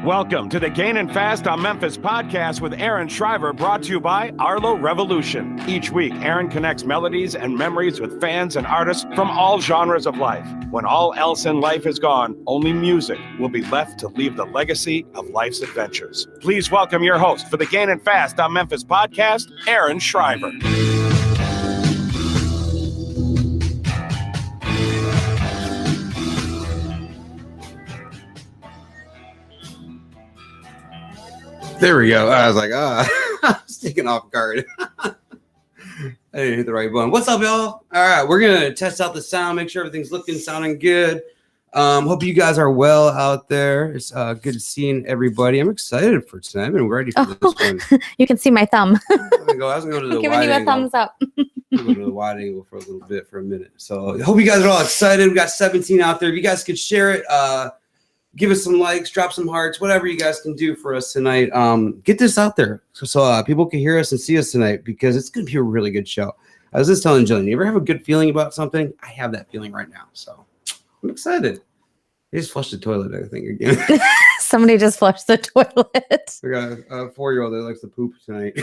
Welcome to the Gainin Fast On Memphis podcast with Aaron Shriver, brought to you by Arlo Revolution. Each week, Aaron connects melodies and memories with fans and artists from all genres of life. When all else in life is gone, only music will be left to leave the legacy of life's adventures. Please welcome your host for the Gainin Fast On Memphis podcast, Aaron Shriver. There we go. I was like, I was taking off guard. I didn't hit the right button. What's up, y'all? All right, we're going to test out the sound, make sure everything's looking, sounding good. Hope you guys are well out there. It's good seeing everybody. I'm excited for tonight. I've been ready for this one. You can see my thumb. I was going to go to the giving you a thumbs up. Go to the wide angle for a minute. So I hope you guys are all excited. We got 17 out there. If you guys could share it, give us some likes, drop some hearts, whatever you guys can do for us tonight. Get this out there so people can hear us and see us tonight, because it's going to be a really good show. I was just telling Jillian, you ever have a good feeling about something? I have that feeling right now. So I'm excited. They just flushed the toilet, I think, again. Somebody just flushed the toilet. We got a 4-year-old that likes to poop tonight.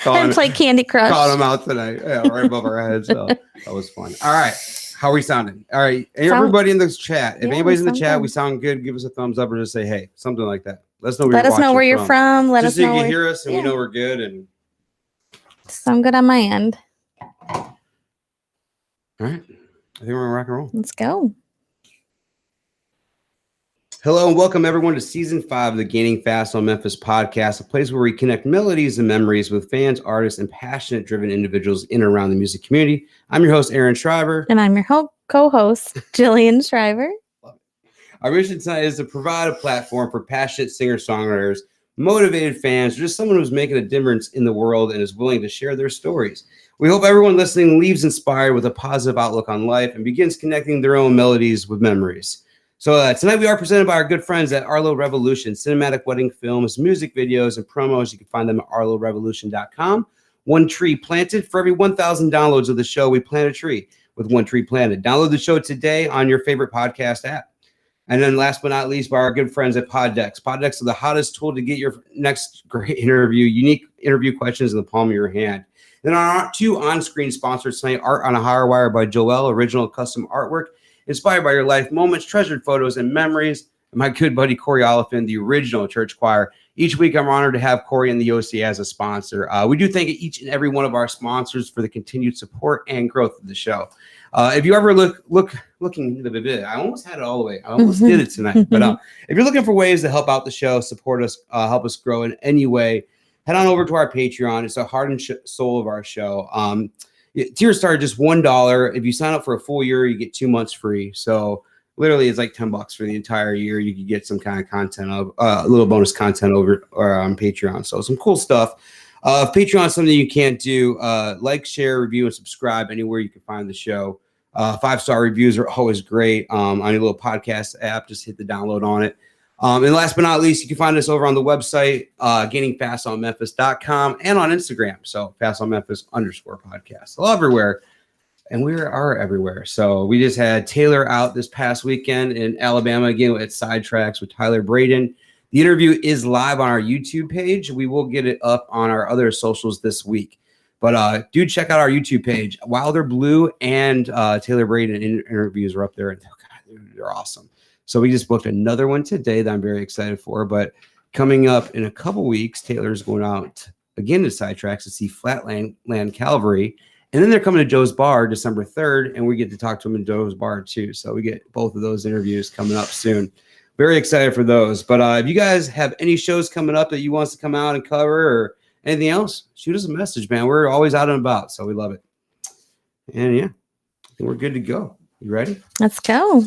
And play Candy Crush. Caught him out tonight. Yeah, right above our heads. So that was fun. All right. How are we sounding? All right. Everybody in this chat. If anybody's in the chat, we sound good, give us a thumbs up or just say, hey, something like that. Let us know where you're from. Let us know. So you can hear us and we know we're good. And sound good on my end. All right. I think we're going to rock and roll. Let's go. Hello and welcome everyone to season 5 of the Gainin Fast On Memphis podcast, a place where we connect melodies and memories with fans, artists, and passionate driven individuals in and around the music community. I'm your host, Aaron Shriver. And I'm your co-host, Jillian Shriver. Our mission tonight is to provide a platform for passionate singer-songwriters, motivated fans, or just someone who's making a difference in the world and is willing to share their stories. We hope everyone listening leaves inspired with a positive outlook on life and begins connecting their own melodies with memories. So tonight we are presented by our good friends at Arlo Revolution, cinematic wedding films, music videos, and promos. You can find them at arlorevolution.com. One tree planted. For every 1,000 downloads of the show, we plant a tree with one tree planted. Download the show today on your favorite podcast app. And then last but not least, by our good friends at Poddex. Poddex are the hottest tool to get your next great interview, unique interview questions in the palm of your hand. Then our 2 on-screen sponsors tonight, Art on a Higher Wire by Joel, original custom artwork, inspired by your life moments, treasured photos, and memories. And my good buddy, Corey Oliphant, the original church choir. Each week, I'm honored to have Corey and the OC as a sponsor. We do thank each and every one of our sponsors for the continued support and growth of the show. If you ever looking, I almost had it all the way. I almost did it tonight. But if you're looking for ways to help out the show, support us, help us grow in any way, head on over to our Patreon. It's the heart and soul of our show. Tiers start at just $1. If you sign up for a full year, you get 2 months free. So literally, it's like $10 for the entire year. You can get some kind of content of a little bonus content over or on Patreon. So some cool stuff. If Patreon is something you can't do, like, share, review, and subscribe anywhere you can find the show. 5-star reviews are always great. On your little podcast app, just hit the download on it. And last but not least, you can find us over on the website, gainingfastonmemphis.com, and on Instagram. So @FastOnMemphis_podcast. All everywhere. And we are everywhere. So we just had Taylor out this past weekend in Alabama again at Sidetracks with Tyler Braden. The interview is live on our YouTube page. We will get it up on our other socials this week. But do check out our YouTube page. Wilder Blue and Taylor Braden interviews are up there. And they're awesome. So we just booked another one today that I'm very excited for. But coming up in a couple weeks, Taylor's going out again to Sidetracks to see Flatland Calvary. And then they're coming to Joe's Bar December 3rd, and we get to talk to him in Joe's Bar too. So we get both of those interviews coming up soon. Very excited for those. But if you guys have any shows coming up that you want us to come out and cover or anything else, shoot us a message, man. We're always out and about, so we love it. And yeah, I think we're good to go. You ready? Let's go.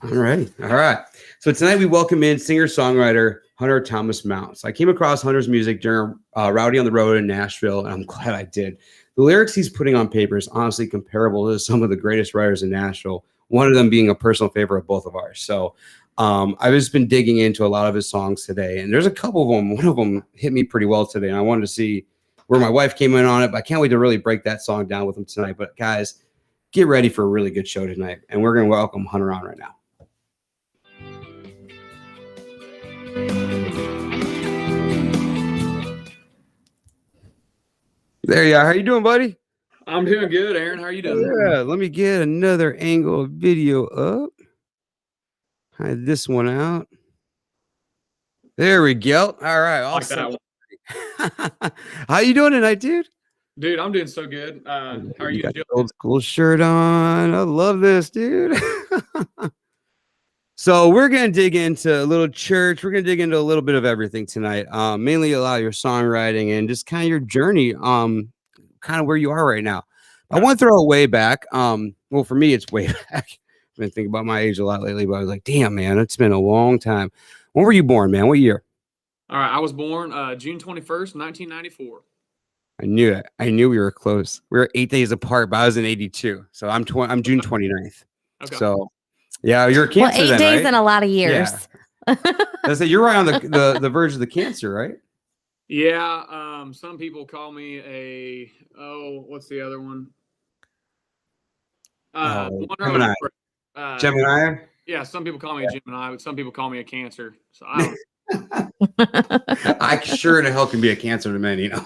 I'm ready. All right. So tonight we welcome in singer-songwriter Hunter Thomas Mounce. I came across Hunter's music during Rowdy on the Road in Nashville, and I'm glad I did. The lyrics he's putting on paper is honestly comparable to some of the greatest writers in Nashville, one of them being a personal favorite of both of ours. So I've just been digging into a lot of his songs today, and there's a couple of them. One of them hit me pretty well today, and I wanted to see where my wife came in on it, but I can't wait to really break that song down with him tonight. But guys, get ready for a really good show tonight, and we're going to welcome Hunter on right now. There you are. How you doing, buddy? I'm doing good, Aaron. How are you doing? Yeah, let me get another angle of video up. Hide this one out. There we go. All right, Like awesome. that one. How you doing tonight, dude? Dude, I'm doing so good. How are you? Got the old school shirt on. I love this, dude. So we're gonna dig into a little church. We're gonna dig into a little bit of everything tonight. Mainly a lot of your songwriting and just kind of your journey. Kind of where you are right now. I want to throw it way back. Well, for me, it's way back. I've been thinking about my age a lot lately, but I was like, damn, man, it's been a long time. When were you born, man? What year? All right, I was born June 21st, 1994. I knew it. I knew we were close. We were 8 days apart, but I was in 82. So I'm June 29th. Okay. So yeah, you're a Cancer. Well, 8 then, days right? and a lot of years. Yeah. I say you're right on the verge of the Cancer, right? Yeah. Some people call me what's the other one? Gemini. Gemini. Yeah, some people call me a Gemini, but some people call me a Cancer. So I don't I sure to hell can be a Cancer to men, you know.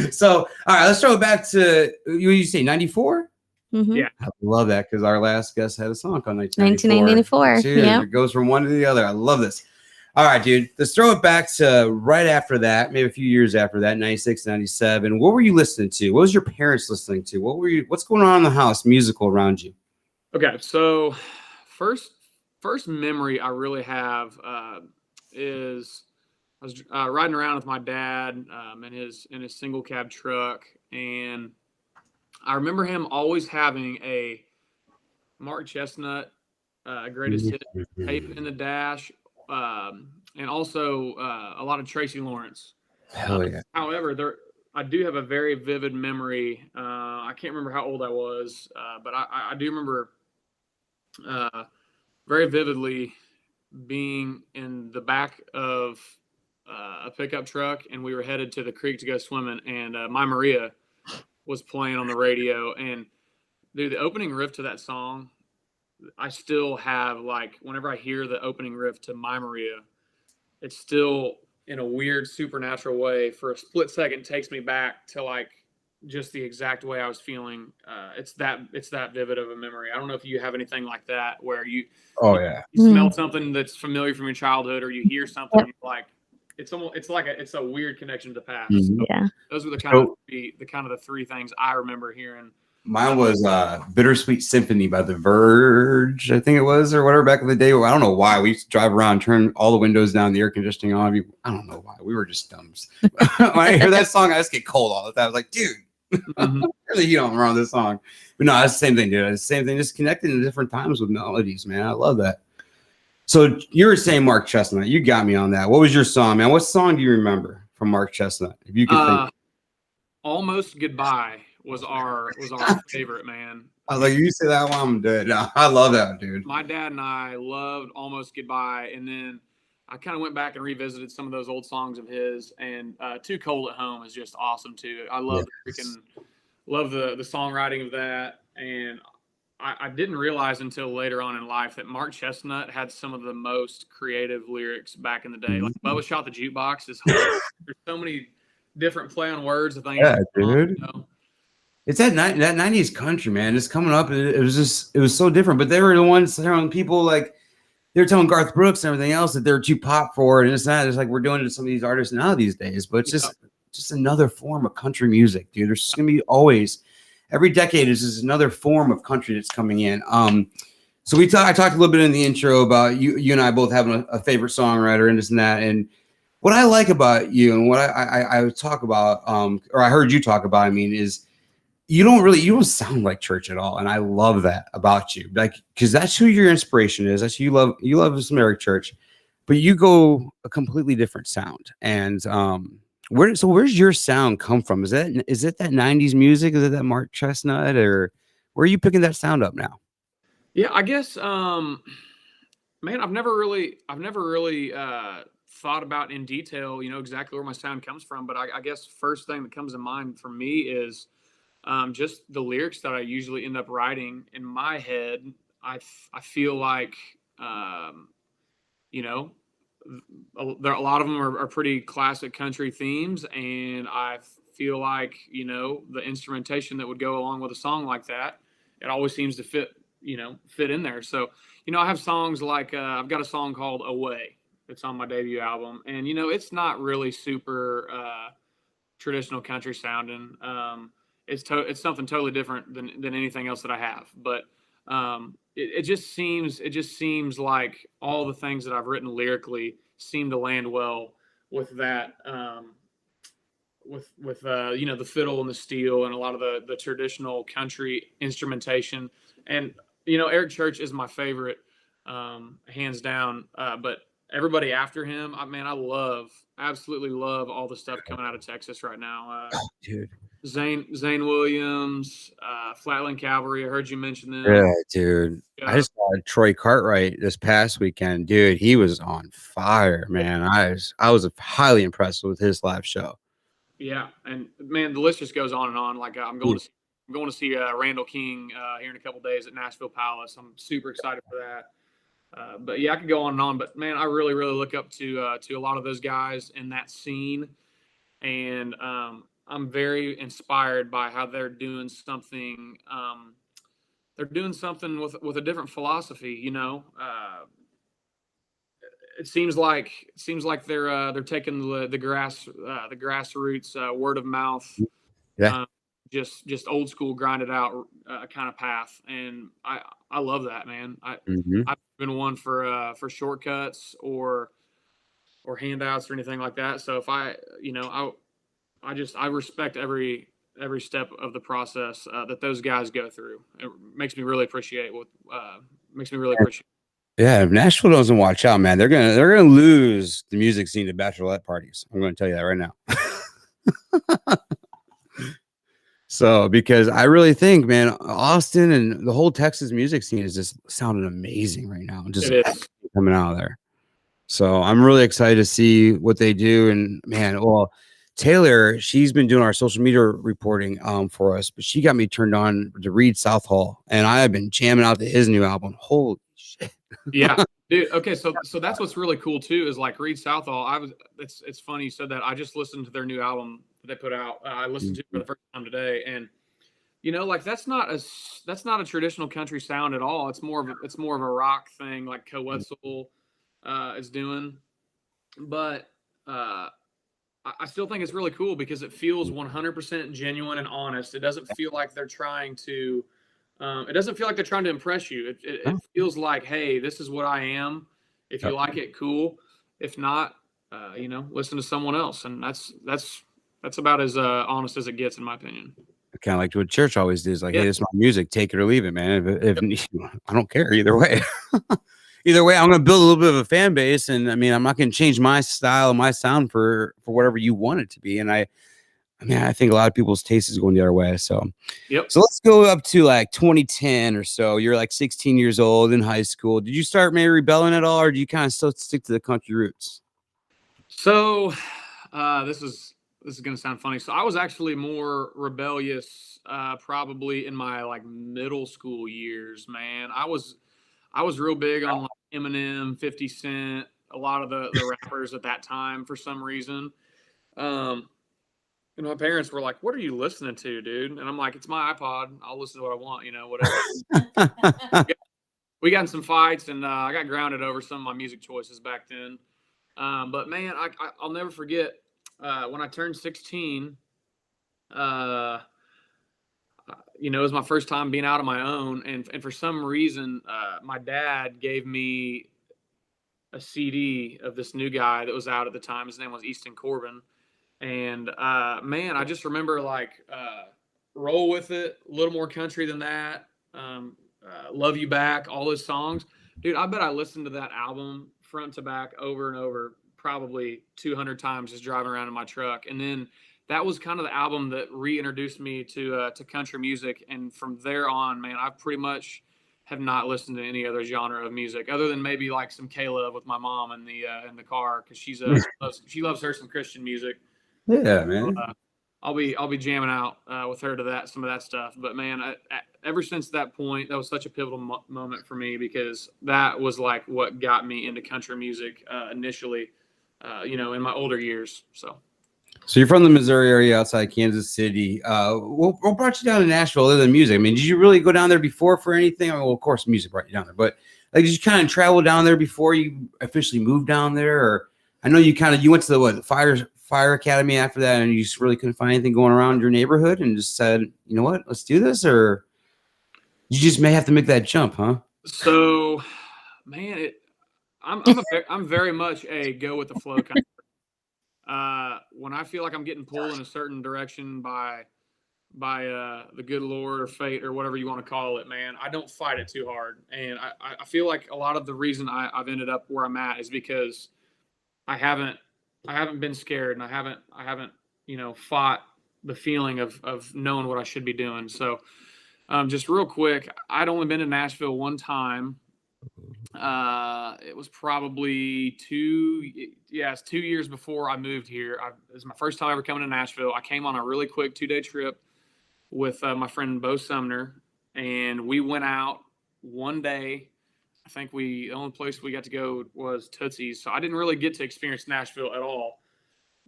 So, all right, let's throw it back to you say 94? Mhm. Yeah. I love that because our last guest had a song called 1994. Yeah, Yeah. it goes from one to the other. I love this. All right, dude. Let's throw it back to right after that, maybe a few years after that, 96, 97. What were you listening to? What was your parents listening to? What's going on in the house, musical around you? Okay, so first memory I really have is I was riding around with my dad in his single cab truck, and I remember him always having a Mark Chestnut greatest hit tape in the dash, and also a lot of Tracy Lawrence. Hell yeah. However, I do have a very vivid memory. I can't remember how old I was, but I do remember very vividly being in the back of a pickup truck, and we were headed to the creek to go swimming, and My Maria was playing on the radio. And dude, the opening riff to that song, I still have, like, whenever I hear the opening riff to My Maria, it's still in a weird supernatural way for a split second takes me back to like just the exact way I was feeling. It's that vivid of a memory. I don't know if you have anything like that where you smell something that's familiar from your childhood, or you hear something like it's a weird connection to the past. So Yeah. those were the kind of the three things I remember hearing. Mine was Bittersweet Symphony by The Verge, I think it was, or whatever, back in the day. I don't know why. We used to drive around, turn all the windows down, the air conditioning on. I don't know why. We were just dumb. When I hear that song, I just get cold all the time. I was like, dude, really, you don't wrong this song. But no, it's the same thing, dude. It's the same thing, just connected in different times with melodies, man. I love that. So you were saying Mark Chestnut. You got me on that. What was your song, man? What song do you remember from Mark Chestnut? If you could think. Almost Goodbye was our favorite, man. I was like, you say that one, I'm dead. No, I love that, dude. My dad and I loved Almost Goodbye, and then I kind of went back and revisited some of those old songs of his, and Too Cold at Home is just awesome too. I love the songwriting of that, and I didn't realize until later on in life that Mark Chestnut had some of the most creative lyrics back in the day. Like Bubba Shot the Jukebox is there's so many different play on words of things. Yeah, dude. You know? It's that 90s country, man. It's coming up. It was so different. But they were the ones telling people, like, they were telling Garth Brooks and everything else that they're too pop for it. And it's not. It's like we're doing it to some of these artists now these days. But it's just another form of country music, dude. There's just gonna be always, every decade is just another form of country that's coming in. So I talked a little bit in the intro about you and I both having a favorite songwriter and this and that. And what I like about you and what I talk about, or I heard you talk about, I mean, is you don't sound like church at all. And I love that about you. Like, because that's who your inspiration is. That's who you love some Eric Church, but you go a completely different sound. And where's your sound come from? Is it that 90s music? Is it that Mark Chestnut, or where are you picking that sound up now? Yeah, I guess man, I've never really thought about in detail, exactly where my sound comes from, but I guess first thing that comes to mind for me is just the lyrics that I usually end up writing in my head. I feel like, a lot of them are pretty classic country themes, and I feel like, you know, the instrumentation that would go along with a song like that, it always seems to fit in there. So, you know, I have songs like, I've got a song called Away. It's on my debut album. And, you know, it's not really super traditional country sounding. It's something totally different than anything else that I have. But it just seems like all the things that I've written lyrically seem to land well with that, with you know, the fiddle and the steel and a lot of the traditional country instrumentation. And you know, Eric Church is my favorite, hands down. But everybody after him, I absolutely love all the stuff coming out of Texas right now. Dude. Zane Williams, Flatland Cavalry. I heard you mention them. Yeah, dude. I just saw Troy Cartwright this past weekend. Dude, he was on fire, man. I was highly impressed with his live show. Yeah, and man, the list just goes on and on. Like I'm going to see Randall King here in a couple days at Nashville Palace. I'm super excited for that. But yeah, I could go on and on. But man, I really look up to a lot of those guys in that scene, and I'm very inspired by how they're doing something. They're doing something with a different philosophy. You know, it seems like they're taking the grassroots word of mouth, just old school grinded out kind of path, and I love that, man. I've been one for shortcuts or handouts or anything like that. So if I respect every step of the process that those guys go through. It makes me really appreciate Yeah, if Nashville doesn't watch out, man, they're gonna lose the music scene to bachelorette parties. I'm going to tell you that right now. So, because I really think, man, Austin and the whole Texas music scene is just sounding amazing right now. Just coming out of there. So I'm really excited to see what they do. And man, well, Taylor, she's been doing our social media reporting for us, but she got me turned on to Reed Southall, and I have been jamming out to his new album. Holy shit. Yeah, dude. Okay, so that's what's really cool too is like Reed Southall. It's funny you said that. I just listened to their new album that they put out. I listened to it for the first time today, and you know, like that's not a traditional country sound at all. It's more of a rock thing, like Co Wetzel is doing. But I still think it's really cool because it feels 100% genuine and honest. It doesn't feel like they're trying to. It doesn't feel like they're trying to impress you. It feels like, hey, this is what I am. If you like it, cool. If not, you know, listen to someone else. And that's about as honest as it gets, in my opinion. Kind of like what church always does. Like, hey, this is my music. Take it or leave it, man. If I don't care either way. Either way, I'm going to build a little bit of a fan base. And I mean, I'm not going to change my style and my sound for whatever you want it to be. And I think a lot of people's taste is going the other way. So, So let's go up to like 2010 or so. You're like 16 years old in high school. Did you start maybe rebelling at all, or do you kind of still stick to the country roots? So, this is going to sound funny. So I was actually more rebellious, probably in my like middle school years, man. I was real big on like Eminem, 50 Cent, a lot of the rappers at that time for some reason. And my parents were like, "What are you listening to, dude?" And I'm like, "It's my iPod. I'll listen to what I want, you know, whatever." We got in some fights, and I got grounded over some of my music choices back then. But man, I'll never forget when I turned 16. You know, it was my first time being out on my own, and for some reason, my dad gave me a CD of this new guy that was out at the time. His name was Easton Corbin. And man, I just remember like Roll With It, a little more country than that. Love You Back, all those songs. Dude, I bet I listened to that album front to back over and over, probably 200 times just driving around in my truck. And then that was kind of the album that reintroduced me to country music. And from there on, man, I pretty much have not listened to any other genre of music other than maybe like some K-Love with my mom in the car, because she loves her some Christian music. Yeah, man. So, I'll be jamming out with her to some of that stuff. But man, ever since that point, that was such a pivotal moment for me, because that was like what got me into country music initially, you know, in my older years. So, So you're from the Missouri area outside Kansas City. What brought you down to Nashville other than music? I mean, did you really go down there before for anything? I mean, well, of course, music brought you down there, but like, did you kind of travel down there before you officially moved down there? Or I know you went to the fire academy after that, and you just really couldn't find anything going around your neighborhood, and just said, you know what, let's do this. Or you just may have to make that jump, huh? So, man, I'm very much a go with the flow kind of. When I feel like I'm getting pulled in a certain direction by the good Lord or fate or whatever you want to call it, man, I don't fight it too hard. And I feel like a lot of the reason I've ended up where I'm at is because I haven't been scared, and I haven't fought the feeling of knowing what I should be doing. So just real quick, I'd only been to Nashville one time. It was probably 2 years before I moved here. It was my first time ever coming to Nashville. I came on a really quick 2-day trip with my friend Bo Sumner, and we went out one day. I think the only place we got to go was Tootsie's, so I didn't really get to experience Nashville at all.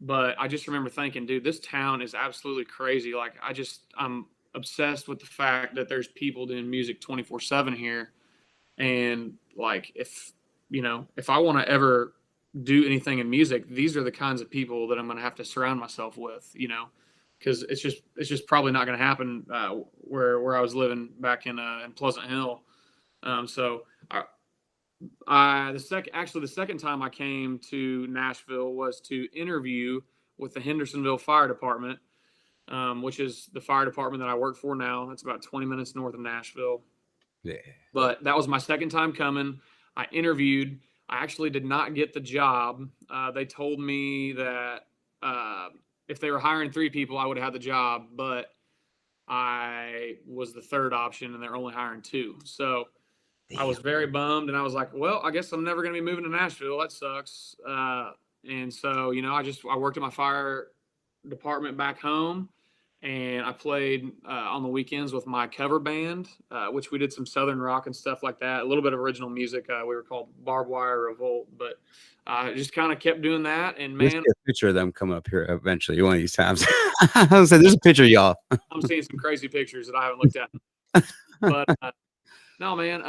But I just remember thinking, dude, this town is absolutely crazy. Like, I'm obsessed with the fact that there's people doing music 24/7 here. And like, if I want to ever do anything in music, these are the kinds of people that I'm going to have to surround myself with, because it's just probably not going to happen where I was living back in Pleasant Hill. So the second time I came to Nashville was to interview with the Hendersonville Fire Department, which is the fire department that I work for now. It's about 20 minutes north of Nashville. Yeah. But that was my second time coming. I interviewed. I actually did not get the job. They told me that if they were hiring 3 people, I would have had the job, but I was the third option, and they're only hiring 2. So I was very bummed, and I was like, well, I guess I'm never going to be moving to Nashville. That sucks. And so, I worked at my fire department back home, and I played on the weekends with my cover band, which we did some Southern rock and stuff like that, a little bit of original music. We were called Barbed Wire Revolt, but I just kind of kept doing that. And man, there's a picture of them coming up here eventually one of these times. I was saying, there's a picture of y'all. I'm seeing some crazy pictures that I haven't looked at. But no, man.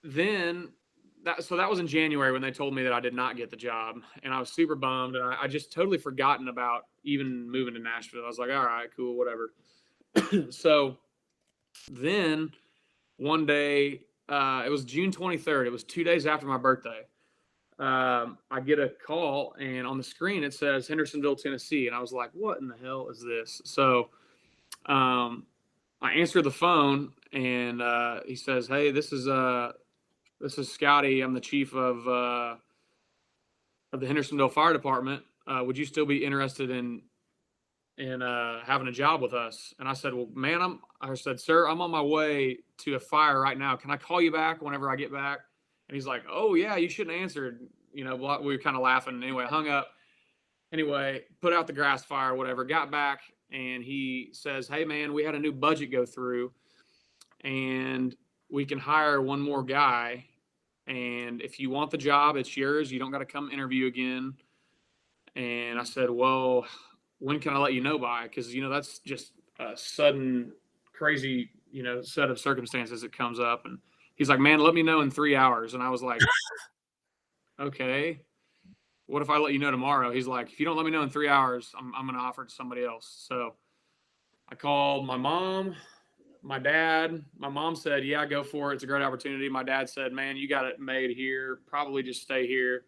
Then that was in January when they told me that I did not get the job, and I was super bummed, and I just totally forgotten about even moving to Nashville. I was like, all right, cool, whatever. So then one day, it was June 23rd. It was 2 days after my birthday. I get a call, and on the screen it says Hendersonville, Tennessee, and I was like, what in the hell is this? So I answered the phone, and he says, hey, this is Scotty. I'm the chief of the Hendersonville Fire Department. Would you still be interested in having a job with us? And I said, well, man, I said, sir, I'm on my way to a fire right now. Can I call you back whenever I get back? And he's like, oh yeah, you shouldn't have answered. We were kind of laughing. Anyway, hung up. Anyway, put out the grass fire, whatever, got back, and he says, hey man, we had a new budget go through, and we can hire one more guy. And if you want the job, it's yours. You don't got to come interview again. And I said, well, when can I let you know by? Because, that's just a sudden, crazy, set of circumstances that comes up. And he's like, man, let me know in 3 hours. And I was like, okay, what if I let you know tomorrow? He's like, if you don't let me know in 3 hours, I'm going to offer it to somebody else. So I called my mom, my dad. My mom said, yeah, go for it. It's a great opportunity. My dad said, man, you got it made here. Probably just stay here.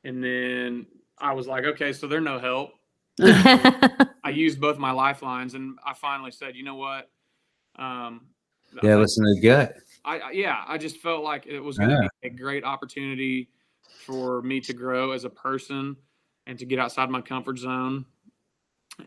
And then I was like, okay, so they're no help. I used both my lifelines, and I finally said, you know what? Listen to the gut. I just felt like it was going to be a great opportunity for me to grow as a person and to get outside my comfort zone.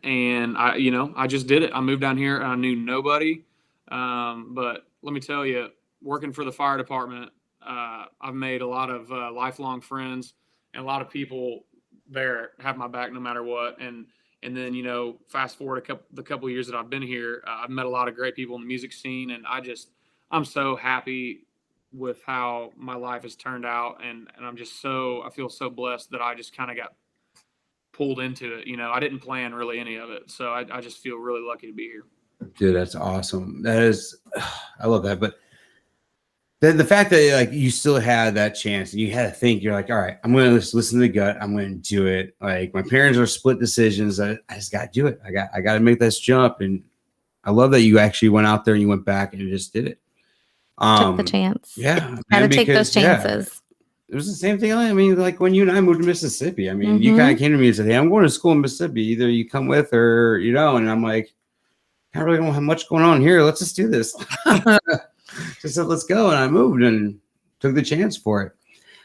And I just did it. I moved down here and I knew nobody. But let me tell you, working for the fire department, I've made a lot of lifelong friends, and a lot of people there have my back no matter what. And then, fast forward the couple of years that I've been here, I've met a lot of great people in the music scene, and I'm so happy with how my life has turned out. And I feel so blessed that I just kind of got pulled into it. I didn't plan really any of it. So I just feel really lucky to be here. Dude, that's awesome. That is, I love that. But the fact that like you still had that chance and you had to think, you're like, all right, I'm going to listen to the gut. I'm going to do it. Like my parents are split decisions. I just got to do it. I got to make this jump. And I love that you actually went out there and you went back and you just did it. Took the chance. Yeah. Gotta take those chances. It was the same thing. I mean, like when you and I moved to Mississippi, I mean, you kind of came to me and said, hey, I'm going to school in Mississippi. Either you come with or, and I'm like, I really don't have much going on here. Let's just do this. Just said, let's go. And I moved and took the chance for it.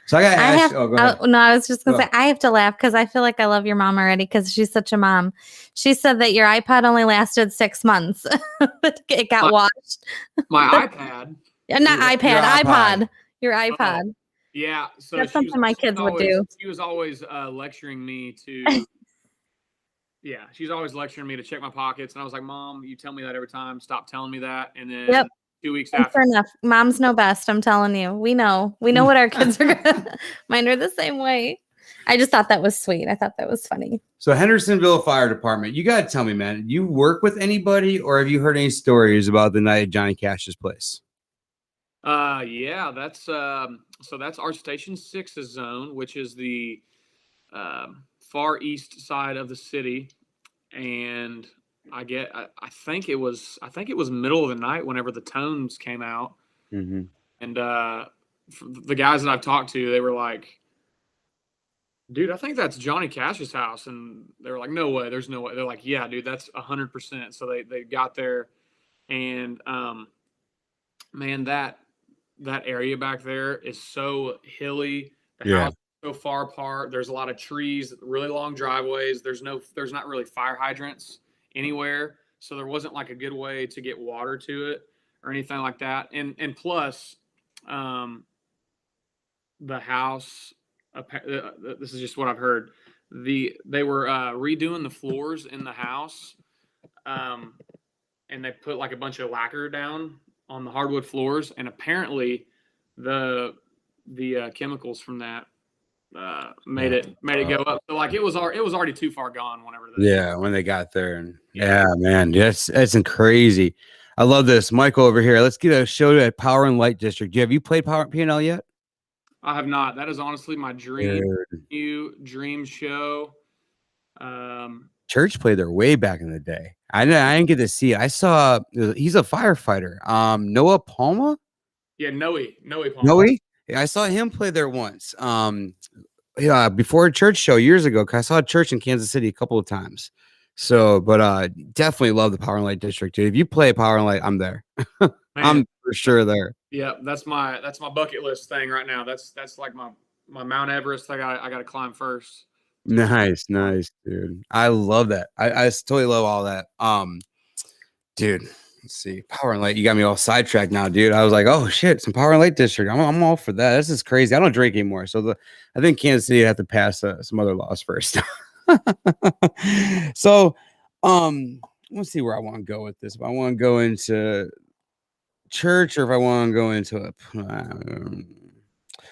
So I got to ask. Go ahead. No, I was just going to say, I have to laugh because I feel like I love your mom already because she's such a mom. She said that your iPod only lasted 6 months. It got washed. My iPad. Not iPad, iPod. Your iPod. Yeah. So that's something my kids would do. She was always lecturing me to. Yeah, she's always lecturing me to check my pockets. And I was like, Mom, you tell me that every time. Stop telling me that. And then 2 weeks after. Fair enough. Moms know best. I'm telling you. We know what our kids are going to. Mine are the same way. I just thought that was sweet. I thought that was funny. So Hendersonville Fire Department, you got to tell me, man, you work with anybody or have you heard any stories about the night at Johnny Cash's place? Yeah, that's so that's our Station 6's zone, which is the far east side of the city, and I think it was middle of the night whenever the tones came out, and the guys that I've talked to, they were like, dude, I think that's Johnny Cash's house, and they were like, no way, there's no way. They're like, yeah, dude, that's 100%. So they got there, and man, that area back there is so hilly. The house is so far apart. There's a lot of trees, really long driveways. There's not really fire hydrants anywhere. So there wasn't like a good way to get water to it or anything like that. And plus, the house, this is just what I've heard. They were redoing the floors in the house, and they put like a bunch of lacquer down on the hardwood floors, and apparently the chemicals from that made it go up. So like it was already too far gone whenever. When they got there, and man, that's crazy. I love this, Michael over here. Let's get a show at Power and Light District. Have you played Power P&L yet? I have not. That is honestly my dream show. Church played there way back in the day. I didn't get to see it. I saw he's a firefighter. Noah Palma. Yeah, Noe Palma. Noe. Yeah, I saw him play there once. Before a church show years ago. Cause I saw a church in Kansas City a couple of times. So, but definitely love the Power and Light District, dude. If you play Power and Light, I'm there. I'm for sure there. Yeah, that's my bucket list thing right now. That's like my Mount Everest. I got to climb first. Nice, dude. I love that. I totally love all that. Dude, let's see. Power and Light. You got me all sidetracked now, dude. I was like, oh shit, some Power and Light District. I'm all for that. This is crazy. I don't drink anymore, so I think Kansas City would have to pass some other laws first. So, let's see where I want to go with this. If I want to go into church or if I want to go into a.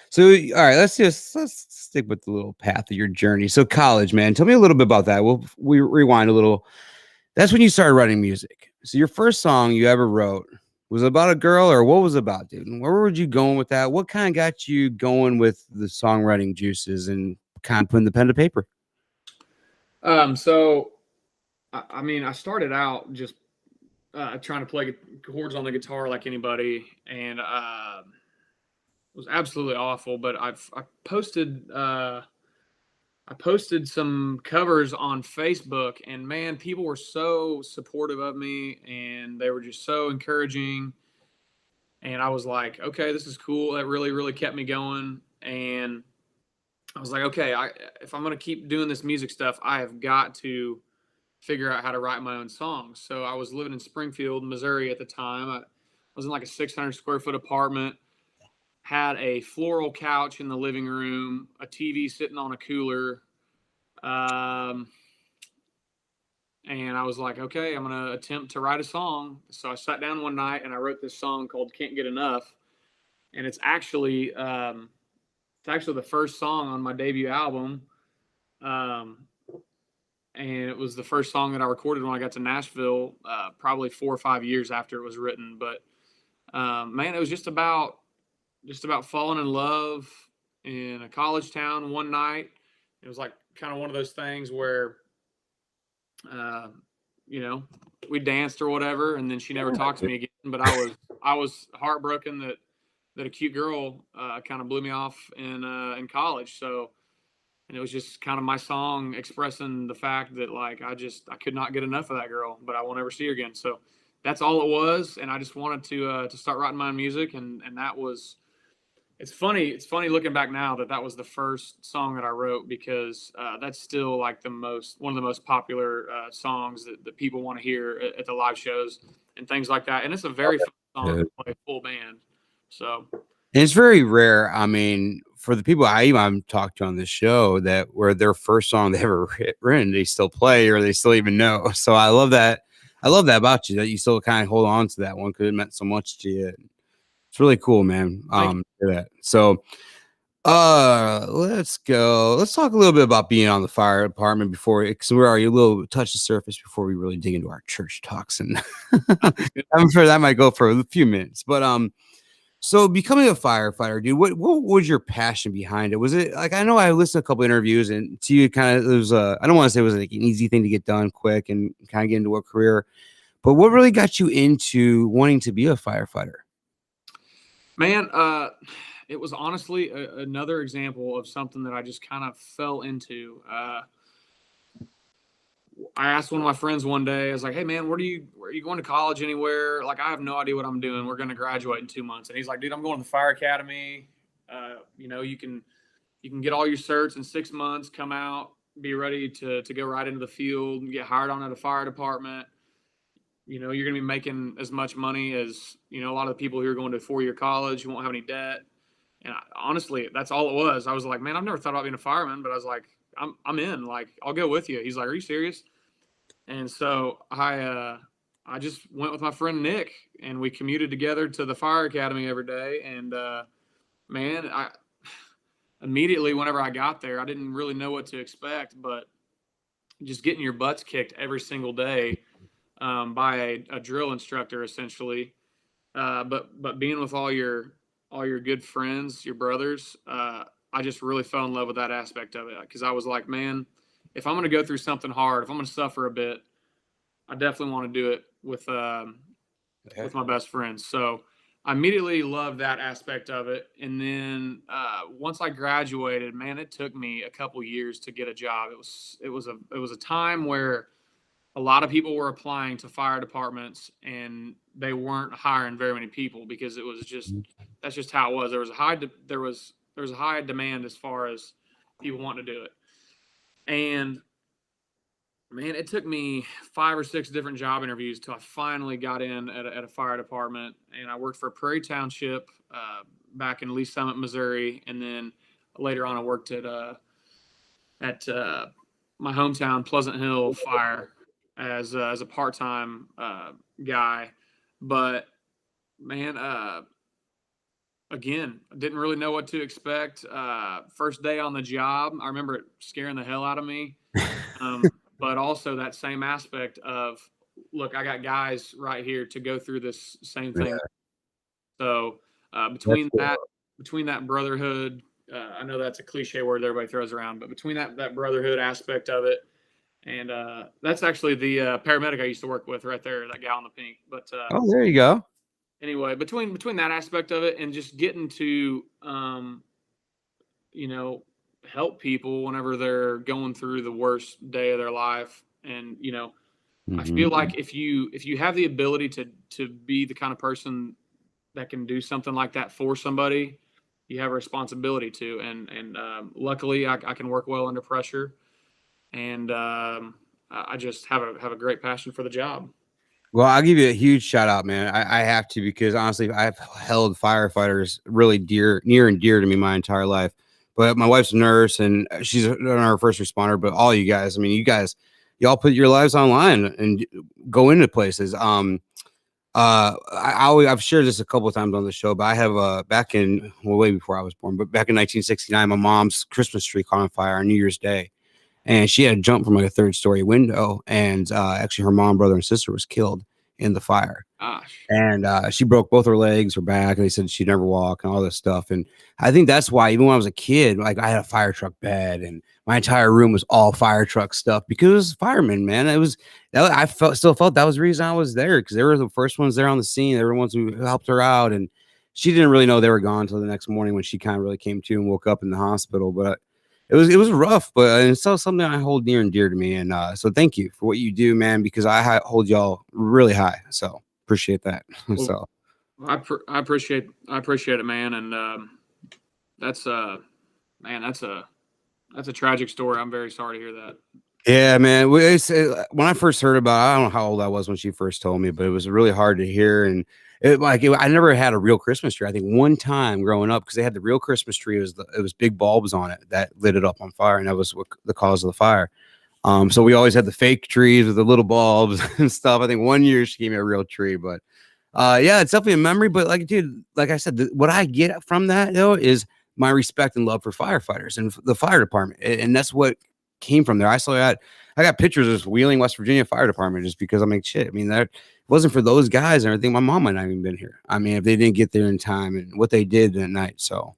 So, all right, let's stick with the little path of your journey. So college, man, tell me a little bit about that. We rewind a little. That's when you started writing music. So your first song you ever wrote was about a girl, or what was it about, dude? And where were you going with that? What kind of got you going with the songwriting juices and kind of putting the pen to paper? So, I mean, I started out just trying to play chords on the guitar like anybody, and it was absolutely awful. But I posted some covers on Facebook, and man, people were so supportive of me, and they were just so encouraging. And I was like, okay, this is cool. That really, really kept me going. And I was like, okay, if I'm going to keep doing this music stuff, I have got to figure out how to write my own songs. So I was living in Springfield, Missouri at the time. I was in like a 600 square foot apartment, had a floral couch in the living room, a TV sitting on a cooler. And I was like, okay, I'm going to attempt to write a song. So I sat down one night and I wrote this song called Can't Get Enough. And it's actually the first song on my debut album. and it was the first song that I recorded when I got to Nashville, probably 4 or 5 years after it was written. But man, it was just about falling in love in a college town one night. It was like kind of one of those things where, you know, we danced or whatever, and then she never talked to me again. But I was heartbroken that a cute girl kind of blew me off in college. So, and it was just kind of my song expressing the fact that like I could not get enough of that girl, but I won't ever see her again. So that's all it was, and I just wanted to start writing my own music, and that was. It's funny looking back now that was the first song that I wrote, because that's still like one of the most popular songs that people want to hear at the live shows and things like that. And it's a very fun song to play full band. So And it's very rare. I mean, for the people I even talked to on this show that were their first song they ever written, they still play or they still even know. So I love that. I love that about you, that you still kind of hold on to that one because it meant so much to you. It's really cool, man. For that. So let's go. Let's talk a little bit about being on the fire department because we're already a little touch the surface before we really dig into our church talks. And I'm sure that might go for a few minutes. But so becoming a firefighter, dude, what was your passion behind it? Was it like, I know I listened to a couple interviews, and to you kind of, it was I don't want to say it was like an easy thing to get done quick and kind of get into a career, but what really got you into wanting to be a firefighter? Man, it was honestly another example of something that I just kind of fell into. I asked one of my friends one day, I was like, hey man, where are you going to college anywhere? Like, I have no idea what I'm doing. We're going to graduate in 2 months. And he's like, dude, I'm going to the fire academy. You know, you can get all your certs in 6 months, come out, be ready to go right into the field and get hired on at a fire department. You know, you're going to be making as much money as, you know, a lot of the people who are going to 4-year college. You won't have any debt. And honestly, that's all it was. I was like, man, I've never thought about being a fireman, but I was like, I'm in. Like, I'll go with you. He's like, are you serious? And so I just went with my friend Nick, and we commuted together to the fire academy every day. And man, I immediately, whenever I got there, I didn't really know what to expect, but just getting your butts kicked every single day by a drill instructor, essentially. But being with all your good friends, your brothers, I just really fell in love with that aspect of it, because I was like, man, if I'm going to go through something hard, if I'm going to suffer a bit, I definitely want to do it with my best friends. So I immediately loved that aspect of it. And then once I graduated, man, it took me a couple years to get a job. It was a time where a lot of people were applying to fire departments, and they weren't hiring very many people, because it was just, that's just how it was. There was a high demand as far as people wanting to do it. And man, it took me 5 or 6 different job interviews till I finally got in at a fire department. And I worked for Prairie Township back in Lee Summit, Missouri, and then later on I worked at my hometown Pleasant Hill Fire as a part-time guy. But man, again, I didn't really know what to expect. First day on the job, I remember it scaring the hell out of me. But also that same aspect of, look, I got guys right here to go through this same thing. Yeah. So between that brotherhood, I know that's a cliche word everybody throws around, but between that brotherhood aspect of it, and that's actually the paramedic I used to work with right there, that gal in the pink. But oh, there you go. Anyway, between that aspect of it and just getting to, you know, help people whenever they're going through the worst day of their life. And, you know, I feel like if you have the ability to be the kind of person that can do something like that for somebody, you have a responsibility to. And luckily I can work well under pressure. And I just have a great passion for the job. Well, I'll give you a huge shout out, man. I have to, because honestly, I've held firefighters really near and dear to me my entire life. But my wife's a nurse, and she's our first responder. But all you guys, I mean, y'all put your lives online and go into places. I've shared this a couple of times on the show, but I have way before I was born, but back in 1969, my mom's Christmas tree caught on fire on New Year's Day. and she had to jump from like a 3rd-story window, and actually her mom, brother, and sister was killed in the fire. Gosh. And she broke both her legs, her back, and they said she'd never walk and all this stuff. And I think that's why, even when I was a kid, like I had a fire truck bed, and my entire room was all fire truck stuff because it was firemen, man. I still felt that was the reason I was there, because they were the first ones there on the scene. They were the ones who helped her out, and she didn't really know they were gone until the next morning when she kind of really came to and woke up in the hospital. But it was rough, but it's still something I hold near and dear to me. And so thank you for what you do, man, because I hold y'all really high. So appreciate that. Well, So I appreciate it, man. And that's a tragic story. I'm very sorry to hear that. yeah, man. When I first heard about it, I don't know how old I was when she first told me, but it was really hard to hear. And I never had a real Christmas tree. I think one time growing up, because they had the real Christmas tree, it was big bulbs on it that lit it up on fire, and that was the cause of the fire. So we always had the fake trees with the little bulbs and stuff. I think one year she gave me a real tree, but yeah, it's definitely a memory. But like, dude, like I said, what I get from that though is my respect and love for firefighters and the fire department, and that's what came from there. I got pictures of this Wheeling, West Virginia fire department, just because I'm like, shit. I mean, that wasn't for those guys and everything, my mom might not even been here. I mean, if they didn't get there in time and what they did that night. So,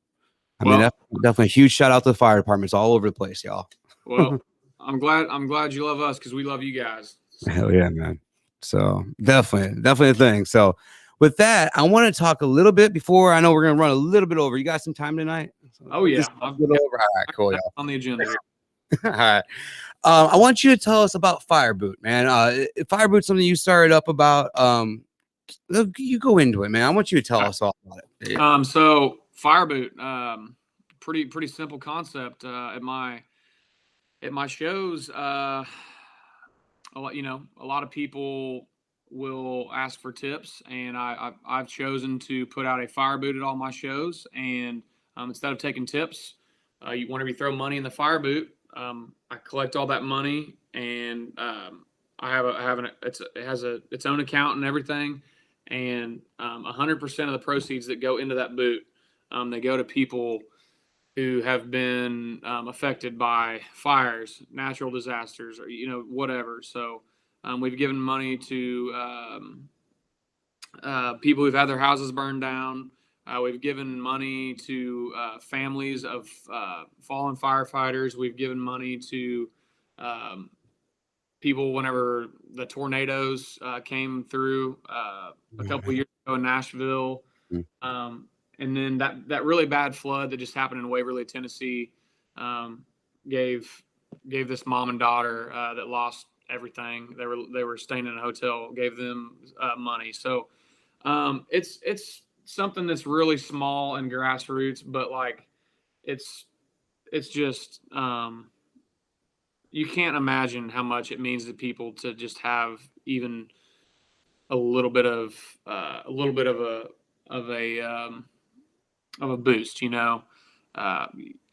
I mean, that's definitely a huge shout out to the fire departments all over the place, y'all. Well, I'm glad you love us, because we love you guys. Hell yeah, man. So definitely a thing. So with that, I want to talk a little bit before, I know we're going to run a little bit over. You got some time tonight? Oh yeah. All right, cool, y'all. On the agenda here. All right. I want you to tell us about Fireboot, man. Fireboot's something you started up about. You go into it, man. I want you to tell us all about it. Yeah. So Fireboot, pretty simple concept. At my shows, a lot of people will ask for tips, and I've chosen to put out a Fireboot at all my shows. And instead of taking tips, whenever you throw money in the Fireboot, I collect all that money, and it has its own account and everything, and 100% of the proceeds that go into that boot, they go to people who have been affected by fires, natural disasters, or whatever. So we've given money to people who've had their houses burned down. We've given money to families of fallen firefighters. We've given money to people whenever the tornadoes came through a couple of years ago in Nashville. And then that really bad flood that just happened in Waverly, Tennessee, gave this mom and daughter that lost everything. They were staying in a hotel, gave them money. So it's something that's really small and grassroots, but like it's just you can't imagine how much it means to people to just have even a little bit of a boost,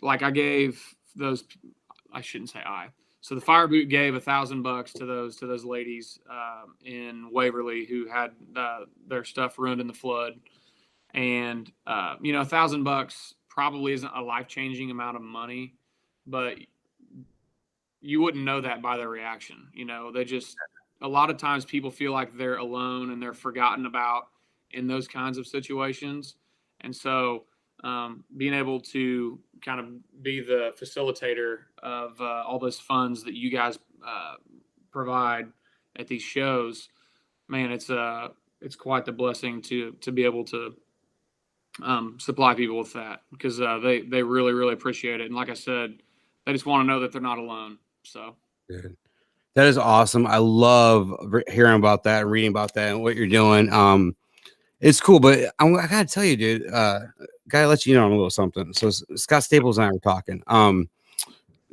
like I gave those, I shouldn't say so the Fireboot gave $1,000 to those ladies in Waverly who had their stuff ruined in the flood. And, $1,000 probably isn't a life-changing amount of money, but you wouldn't know that by their reaction. A lot of times people feel like they're alone and they're forgotten about in those kinds of situations. And so being able to kind of be the facilitator of all those funds that you guys provide at these shows, man, it's quite the blessing to be able to supply people with that, because they really, really appreciate it. And like I said, they just want to know that they're not alone. So Dude, that is awesome. I love hearing about that and reading about that and what you're doing. It's cool, but I gotta tell you, dude, gotta let you know on a little something. So Scott Staples and I were talking.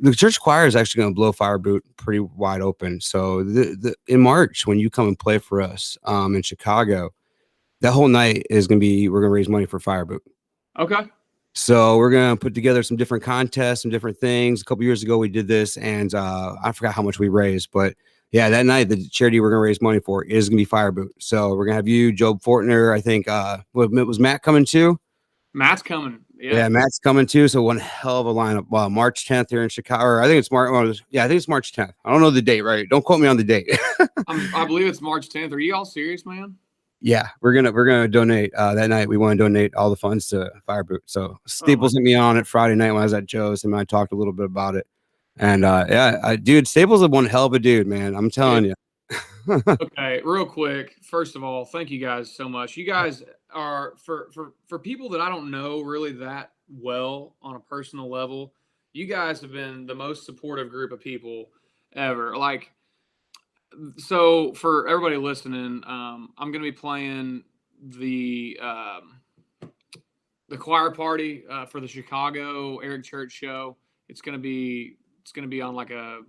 The church choir is actually going to blow Fireboot pretty wide open. So in March, when you come and play for us in Chicago, that whole night is going to be, we're going to raise money for Fireboot. Okay. So we're going to put together some different contests, some different things. A couple years ago, we did this, and I forgot how much we raised, but yeah, that night, the charity we're going to raise money for is going to be Fireboot. So we're going to have you, Job Fortner. I think, was Matt coming too? Matt's coming. Yeah, Matt's coming too. So one hell of a lineup. Well, March 10th here in Chicago. Or I think it's March. Yeah, I think it's March 10th. I don't know the date, right? Don't quote me on the date. I believe it's March 10th. Are you all serious, man? Yeah, we're gonna donate that night. We want to donate all the funds to Fireboot. So Staples hit me on it Friday night when I was at Joe's, and I talked a little bit about it. And dude, Staples is one hell of a dude, man. I'm telling you. Okay, real quick. First of all, thank you guys so much. You guys are for people that I don't know really that well on a personal level. You guys have been the most supportive group of people ever. Like, so for everybody listening, I'm going to be playing the choir party for the Chicago Eric Church show. It's going to be on like a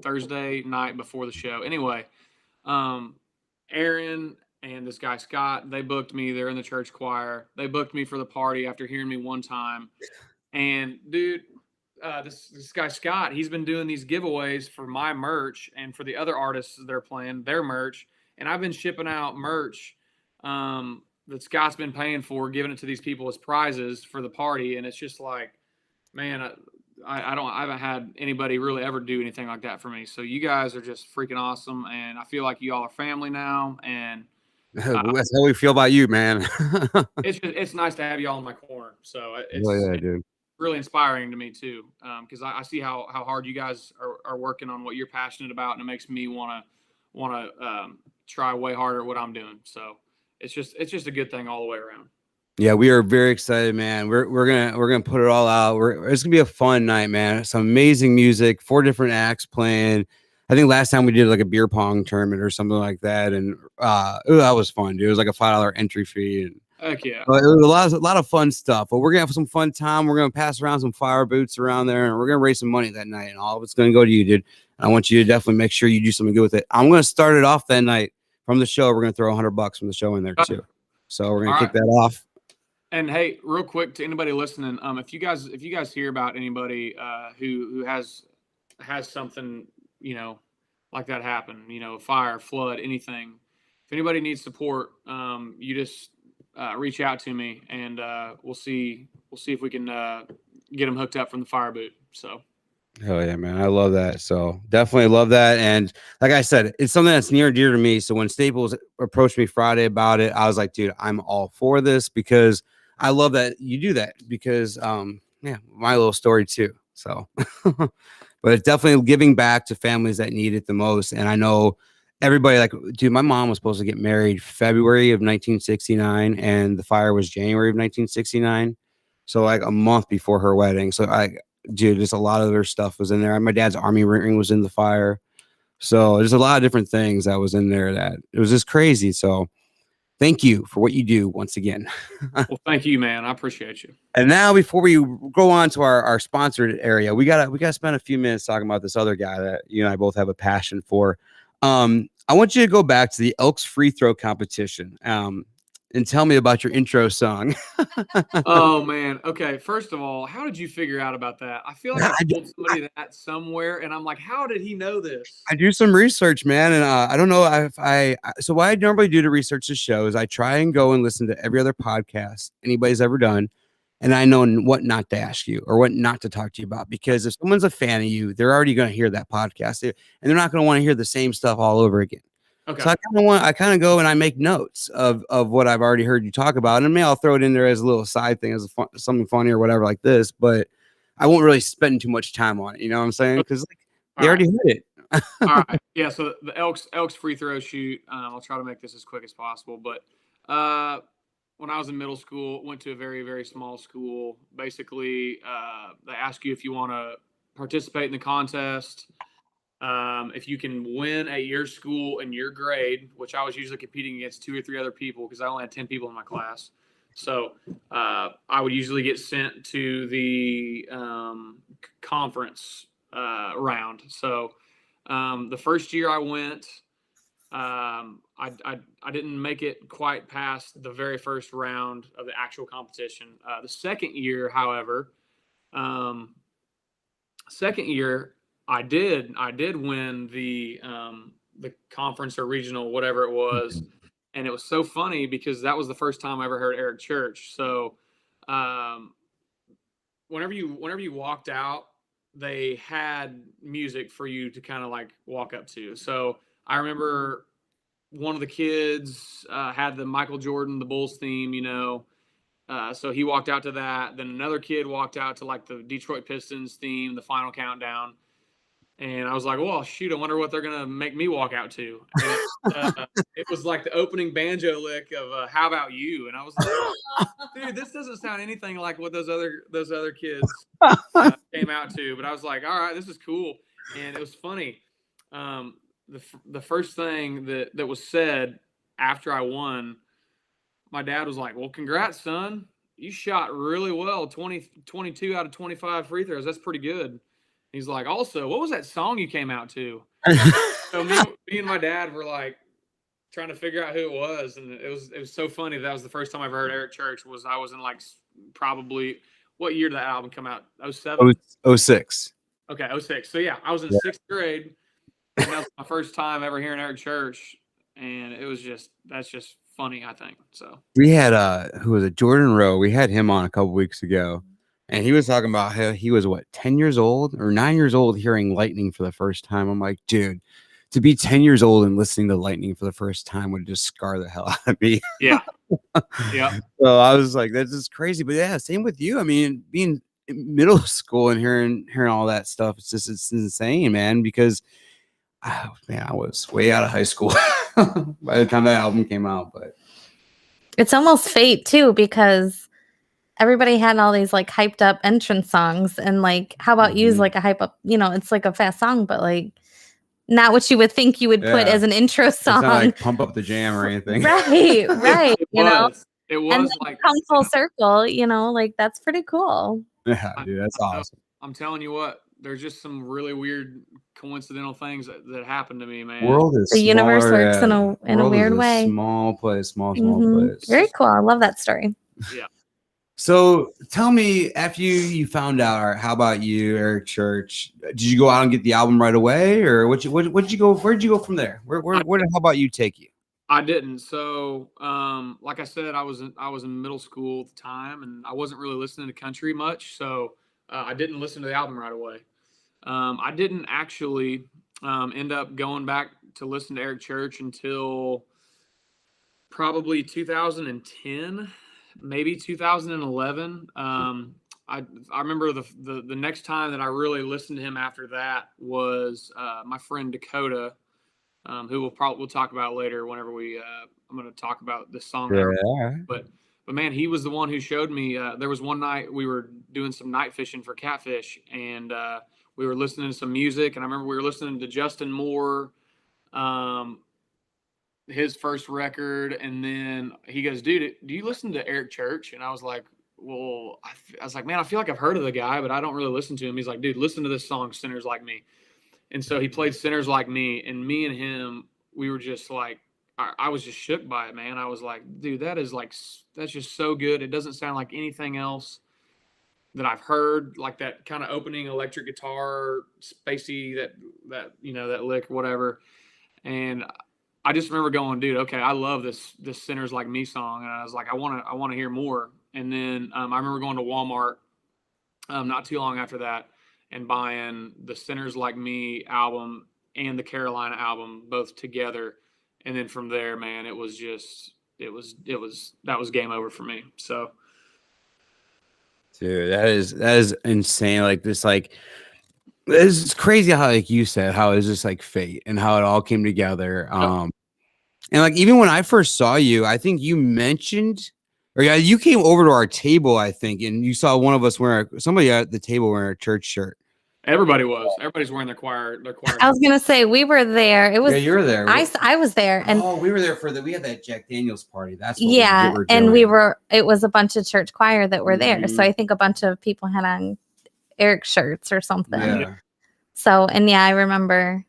Thursday night before the show. Anyway, Aaron and this guy Scott, they booked me. They're in the church choir. They booked me for the party after hearing me one time. And dude, this guy Scott, he's been doing these giveaways for my merch and for the other artists they're playing their merch, and I've been shipping out merch that Scott's been paying for, giving it to these people as prizes for the party, and it's just like, man, I haven't had anybody really ever do anything like that for me. So you guys are just freaking awesome, and I feel like you all are family now, and that's how we feel about you, man. it's nice to have you all in my corner. So Dude. Really inspiring to me too, because I see how hard you guys are working on what you're passionate about, and it makes me want to try way harder at what I'm doing. So it's just a good thing all the way around. Yeah, we are very excited, man. We're gonna put it all out. It's gonna be a fun night, man. Some amazing music, 4 different acts playing. I think last time we did like a beer pong tournament or something like that, and that was fun, dude. It was like a $5 entry fee, and heck yeah, it was a lot of fun stuff. But we're gonna have some fun time. We're gonna pass around some fire boots around there, and we're gonna raise some money that night. And all of it's gonna go to you, dude. I want you to definitely make sure you do something good with it. I'm gonna start it off that night from the show. We're gonna throw $100 from the show in there too. So we're gonna kick that off. And hey, real quick to anybody listening, if you guys hear about anybody who has something, like that happen, fire, flood, anything, if anybody needs support, you just reach out to me, and we'll see if we can get them hooked up from the fire boot. So hell yeah, man, I love that. So definitely love that. And like I said, it's something that's near and dear to me. So when Staples approached me Friday about it, I was like, dude, I'm all for this, because I love that you do that, because my little story too. So but it's definitely giving back to families that need it the most. And I know everybody, like, dude, my mom was supposed to get married February of 1969, and the fire was January of 1969. So like a month before her wedding. So dude, just a lot of their stuff was in there. My dad's army ring was in the fire. So there's a lot of different things that was in there that it was just crazy. So thank you for what you do once again. Well, thank you, man. I appreciate you. And now, before we go on to our sponsored area, we gotta spend a few minutes talking about this other guy that you and I both have a passion for. I want you to go back to the Elks free throw competition. And tell me about your intro song. Oh man. Okay. First of all, how did you figure out about that? I feel like I told somebody that somewhere, and I'm like, how did he know this? I do some research, man, and I don't know if so what I normally do to research the show is I try and go and listen to every other podcast anybody's ever done, and I know what not to ask you or what not to talk to you about, because if someone's a fan of you, they're already going to hear that podcast, and they're not going to want to hear the same stuff all over again. Okay. So I kind of go and I make notes of what I've already heard you talk about, and maybe I'll throw it in there as a little side thing, as something funny or whatever like this. But I won't really spend too much time on it. You know what I'm saying? Because they already heard it. All right. Yeah. So the Elks free throw shoot. I'll try to make this as quick as possible. But when I was in middle school, went to a very, very small school. Basically, they ask you if you want to participate in the contest. If you can win at your school and your grade, which I was usually competing against 2 or 3 other people because I only had 10 people in my class. So I would usually get sent to the conference round. So the first year I went, I didn't make it quite past the very first round of the actual competition. The second year, however, I did win the conference or regional, whatever it was. And it was so funny because that was the first time I ever heard Eric Church. So whenever you walked out, they had music for you to kind of like walk up to. So I remember one of the kids had the Michael Jordan, the Bulls theme, so he walked out to that. Then another kid walked out to like the Detroit Pistons theme, the Final Countdown. And I was like, well, shoot, I wonder what they're going to make me walk out to. And it was like the opening banjo lick of How About You? And I was like, dude, this doesn't sound anything like what those other kids came out to. But I was like, all right, this is cool. And it was funny. The first thing that was said after I won, my dad was like, well, congrats, son. You shot really well, 22 out of 25 free throws. That's pretty good. He's like, also, what was that song you came out to? So me and my dad were like trying to figure out who it was, and it was so funny. That was the first time I ever heard Eric Church. I was in like probably, what year did that album come out? 07? 06. Okay, 06. So yeah, I was in 6th grade, and that was my first time ever hearing Eric Church, and that's just funny, I think. So We had who was it? Jordan Rowe. We had him on a couple weeks ago. And he was talking about how he was 10 years old or 9 years old hearing Lightning for the first time. I'm like, dude, to be 10 years old and listening to Lightning for the first time would just scar the hell out of me. yeah. Yeah. So I was like, that's just crazy. But yeah, same with you. I mean, being in middle school and hearing all that stuff, it's insane, man, because I was way out of high school by the time that album came out. But It's almost fate too, because everybody had all these like hyped up entrance songs, and like How About You is like a hype up, it's like a fast song, but like not what you would think you would put as an intro song. It's not like Pump Up the Jam or anything. Right. It was and like come full circle, like that's pretty cool. Yeah, dude, that's awesome. I'm telling you what, there's just some really weird coincidental things that happened to me, man. The universe works in a weird way. Small place, small place. Very cool. I love that story. Yeah. So tell me, after you found out, all right, How About You, Eric Church, did you go out and get the album right away, or where'd you go from there? Where did How About You take you? I didn't. So, like I said, I was in middle school at the time, and I wasn't really listening to country much. So I didn't listen to the album right away. I didn't actually end up going back to listen to Eric Church until probably 2010. Maybe 2011. I remember the next time that I really listened to him after that was my friend Dakota, who we'll talk about later whenever I'm going to talk about this song. Yeah. But man, he was the one who showed me. There was one night we were doing some night fishing for catfish, and we were listening to some music. And I remember we were listening to Justin Moore, his first record, and then he goes, dude, do you listen to Eric Church? And I was like, well, I was like, man, I feel like I've heard of the guy, but I don't really listen to him. He's like, dude, listen to this song, Sinners Like Me. And so he played Sinners Like Me, and me and him, we were just like, I was just shook by it, man. I was like, dude, that's just so good. It doesn't sound like anything else that I've heard, like that kind of opening electric guitar, spacey, that lick, whatever. And I just remember going, dude, okay, I love this Sinners Like Me song. And I was like, I want to hear more. And then I remember going to Walmart not too long after that and buying the Sinners Like Me album and the Carolina album both together. And then from there, man, that was game over for me. So, dude, that is insane. Like this, it's crazy how, like you said, how it's just like fate and how it all came together. And like, even when I first saw you, I think you mentioned, you came over to our table, I think, and you saw one of us somebody at the table wearing a church shirt. Everybody's wearing their choir. I was gonna say we were there. It was you were there. I was there, and we were there we had that Jack Daniels party. That's what it was a bunch of church choir that were there. So I think a bunch of people had on Eric shirts or something. Yeah. So I remember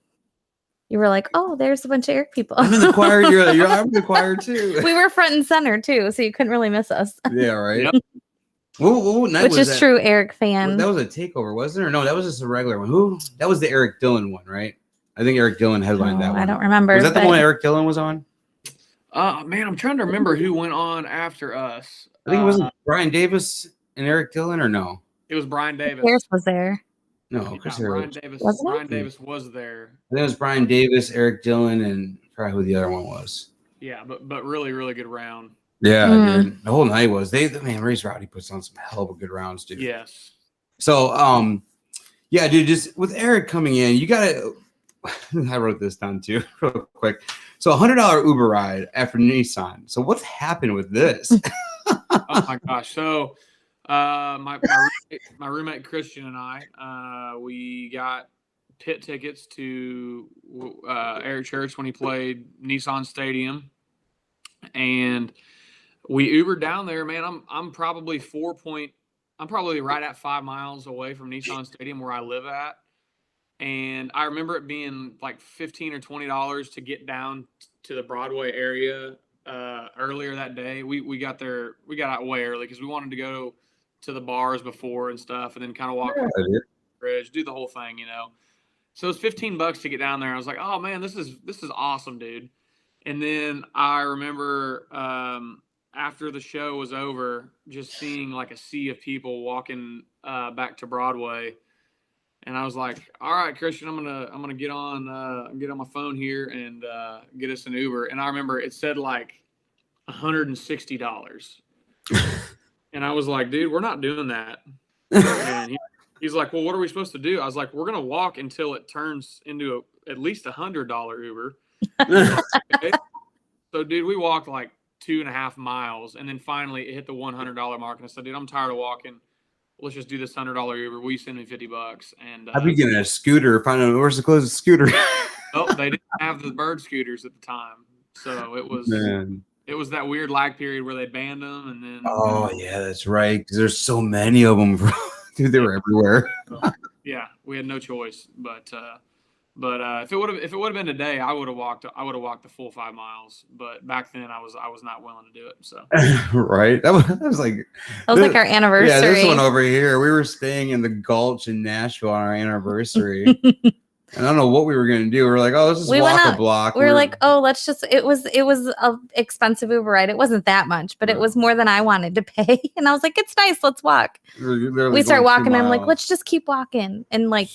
you were like, "Oh, there's a bunch of Eric people." I'm in the choir. I'm in the choir too. We were front and center too, so you couldn't really miss us. Yeah, right. Yep. What night Which was is that? true, Eric fan. That was a takeover, wasn't it? Or no, that was just a regular one. That was the Eric Dillon one, right? I think Eric Dillon headlined that one. I don't remember. Was that the one Eric Dillon was on? Man, I'm trying to remember who went on after us. I think it wasn't Brian Davis and Eric Dillon, or no? It was Brian Davis. Pierce was there. No, Chris Brian Harris. Davis. Wasn't it? Brian Davis was there. I think it was Brian Davis, Eric Dillon, and probably who the other one was. Yeah, but really, really good round. Yeah, Mm. dude. The whole night was man, Race Rowdy puts on some hell of a good rounds, dude. Yes. So yeah, dude, just with Eric coming in, you gotta I wrote this down too, real quick. So $100 Uber ride after Nissan. So what's happened with this? Oh my gosh. So my roommate Christian and I, we got pit tickets to Eric Church when he played Nissan Stadium, and we Ubered down there. Man, I'm probably right at 5 miles away from Nissan Stadium where I live at, and I remember it being like $15 or $20 to get down to the Broadway area. Earlier that day, we got out way early because we wanted to go to the bars before and stuff, and then kind of walk across the bridge, do the whole thing, you know. So it's $15 to get down there. I was like, oh man, this is awesome, dude. And then I remember after the show was over, just seeing like a sea of people walking back to Broadway, and I was like, all right, Christian, I'm gonna get on my phone here and get us an Uber. And I remember it said like $160. And I was like, dude, we're not doing that. And he's like, well, what are we supposed to do? I was like, we're going to walk until it turns into at least $100 Uber. Okay. So, dude, we walked like 2.5 miles. And then finally it hit the $100 mark. And I said, dude, I'm tired of walking. Let's just do this $100 Uber. Will you send me $50? And I'd be getting a scooter. Find out where's the closest scooter. Oh, they didn't have the bird scooters at the time. So it was... Man. It was that weird lag period where they banned them, and then oh yeah, that's right. Because there's so many of them, dude. They were everywhere. Yeah, we had no choice. But if it would have been today, I would have walked the full 5 miles. But back then, I was not willing to do it. So right, that was like our anniversary. Yeah, this one over here. We were staying in the Gulch in Nashville on our anniversary. And I don't know what we were going to do. We were like, oh, let's just walk a block. We were like, oh, let's just, it was an expensive Uber ride. It wasn't that much, but it was more than I wanted to pay. And I was like, it's nice. Let's walk. We start walking. I'm like, let's just keep walking. And like,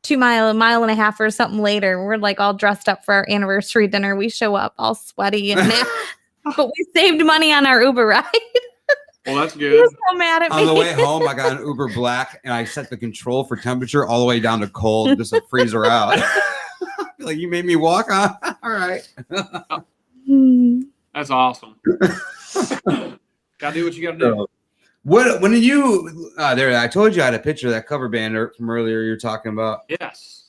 2 mile, a mile and a half or something later, we're like all dressed up for our anniversary dinner. We show up all sweaty and but we saved money on our Uber ride. Well, that's good. He was so mad at me. On the way home, I got an Uber Black, and I set the control for temperature all the way down to cold, just to freeze her out. Like, you made me walk on. All right. That's awesome. Gotta do what you gotta do. When did you? There, I told you I had a picture of that cover band from earlier. You're talking about. Yes.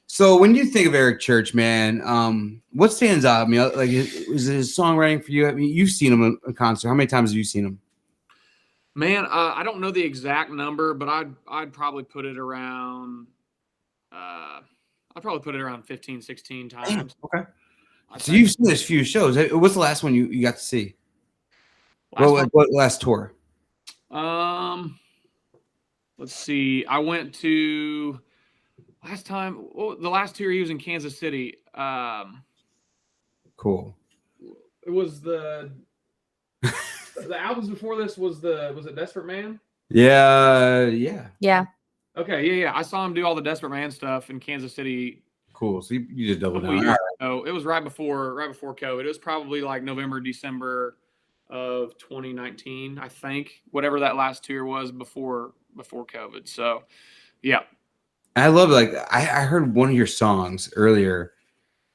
So when you think of Eric Church, man, what stands out? I mean, like, is his songwriting for you? I mean, you've seen him in concert. How many times have you seen him? Man, I don't know the exact number, but I'd probably put it around 15, 16 times. Damn, okay. So you've seen this few shows. What's the last one you got to see? What last tour? Let's see. I went to the last tour he was in Kansas City. Cool. It was the albums before this was it Desperate Man? Yeah. Okay, yeah. I saw him do all the Desperate Man stuff in Kansas City. Cool. So you just doubled down. Oh, it was right before COVID. It was probably like November, December of 2019, I think. Whatever that last tour was before COVID. So, yeah. I love I heard one of your songs earlier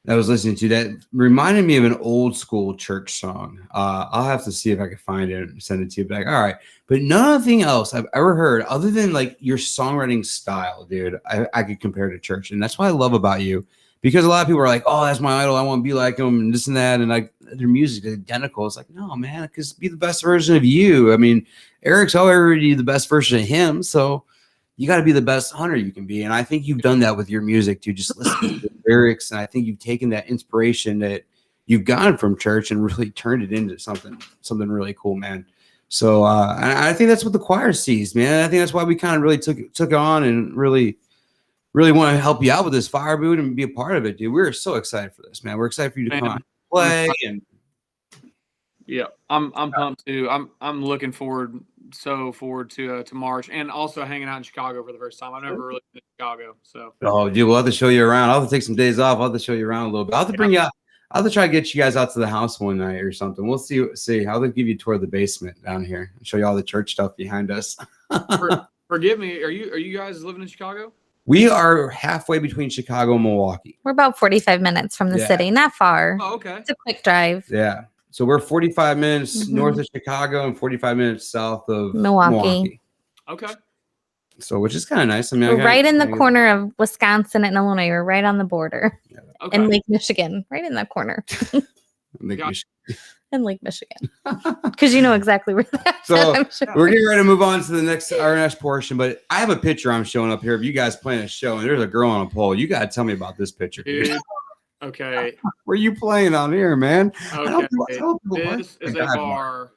that I was listening to that reminded me of an old school church song. I'll have to see if I can find it and send it to you. But all right. But nothing else I've ever heard other than like your songwriting style, dude, I could compare to church. And that's what I love about you, because a lot of people are like, oh, that's my idol. I want to be like him and this and that. And like their music is identical. It's like, no, man, because be the best version of you. I mean, Eric's already the best version of him. So you got to be the best hunter you can be. And I think you've done that with your music too. Just listen to the lyrics. And I think you've taken that inspiration that you've gotten from church and really turned it into something really cool, man. So I think that's what the choir sees, man. I think that's why we kind of really took it on and really want to help you out with this Fire Boot and be a part of it, dude. We're so excited for this, man. We're excited for you to come on and play. And yeah, I'm pumped too. I'm looking forward so forward to March, and also hanging out in Chicago for the first time. I've never really been to Chicago, so. Oh, dude, we'll have to show you around. I'll have to take some days off. I'll have to show you around a little bit. I'll have to bring you out. I'll have to try to get you guys out to the house one night or something. We'll see. I'll give you a tour of the basement down here and show you all the church stuff behind us. Forgive me. Are you guys living in Chicago? We are halfway between Chicago and Milwaukee. We're about 45 minutes from the city, not far. Oh, okay. It's a quick drive. Yeah. So we're 45 minutes north of Chicago and 45 minutes south of Milwaukee. Okay. So, which is kind of nice. I mean, we're right in the corner of Wisconsin and Illinois. We're right on the border. Yeah. Okay. And Lake Michigan, right in that corner. And Lake Michigan. Because you know exactly where that's so at, sure. We're getting ready to move on to our next portion, but I have a picture I'm showing up here of you guys playing a show, and there's a girl on a pole. You got to tell me about this picture. Dude. Okay. Where you playing on here, man? Okay. This is a bar.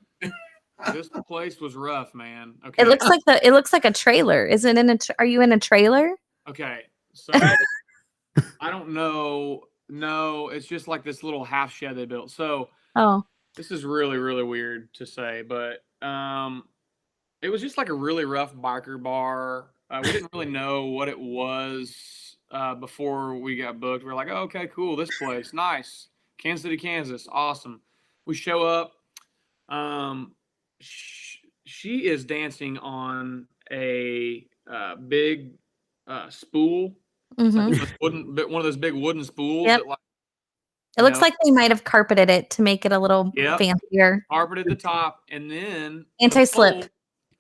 This place was rough, man. Okay. It looks like a trailer. Is it are you in a trailer? Okay. So I don't know. No, it's just like this little half shed they built. So this is really, really weird to say, but it was just like a really rough biker bar. We didn't really know what it was before we got booked. We were like, oh, okay, cool. This place, nice. Kansas City, Kansas, awesome. We show up. She is dancing on a big spool. Like one of those big wooden spools. Yep. That, it looks like they might have carpeted it to make it a little fancier. Carpet at the top, and then anti-slip.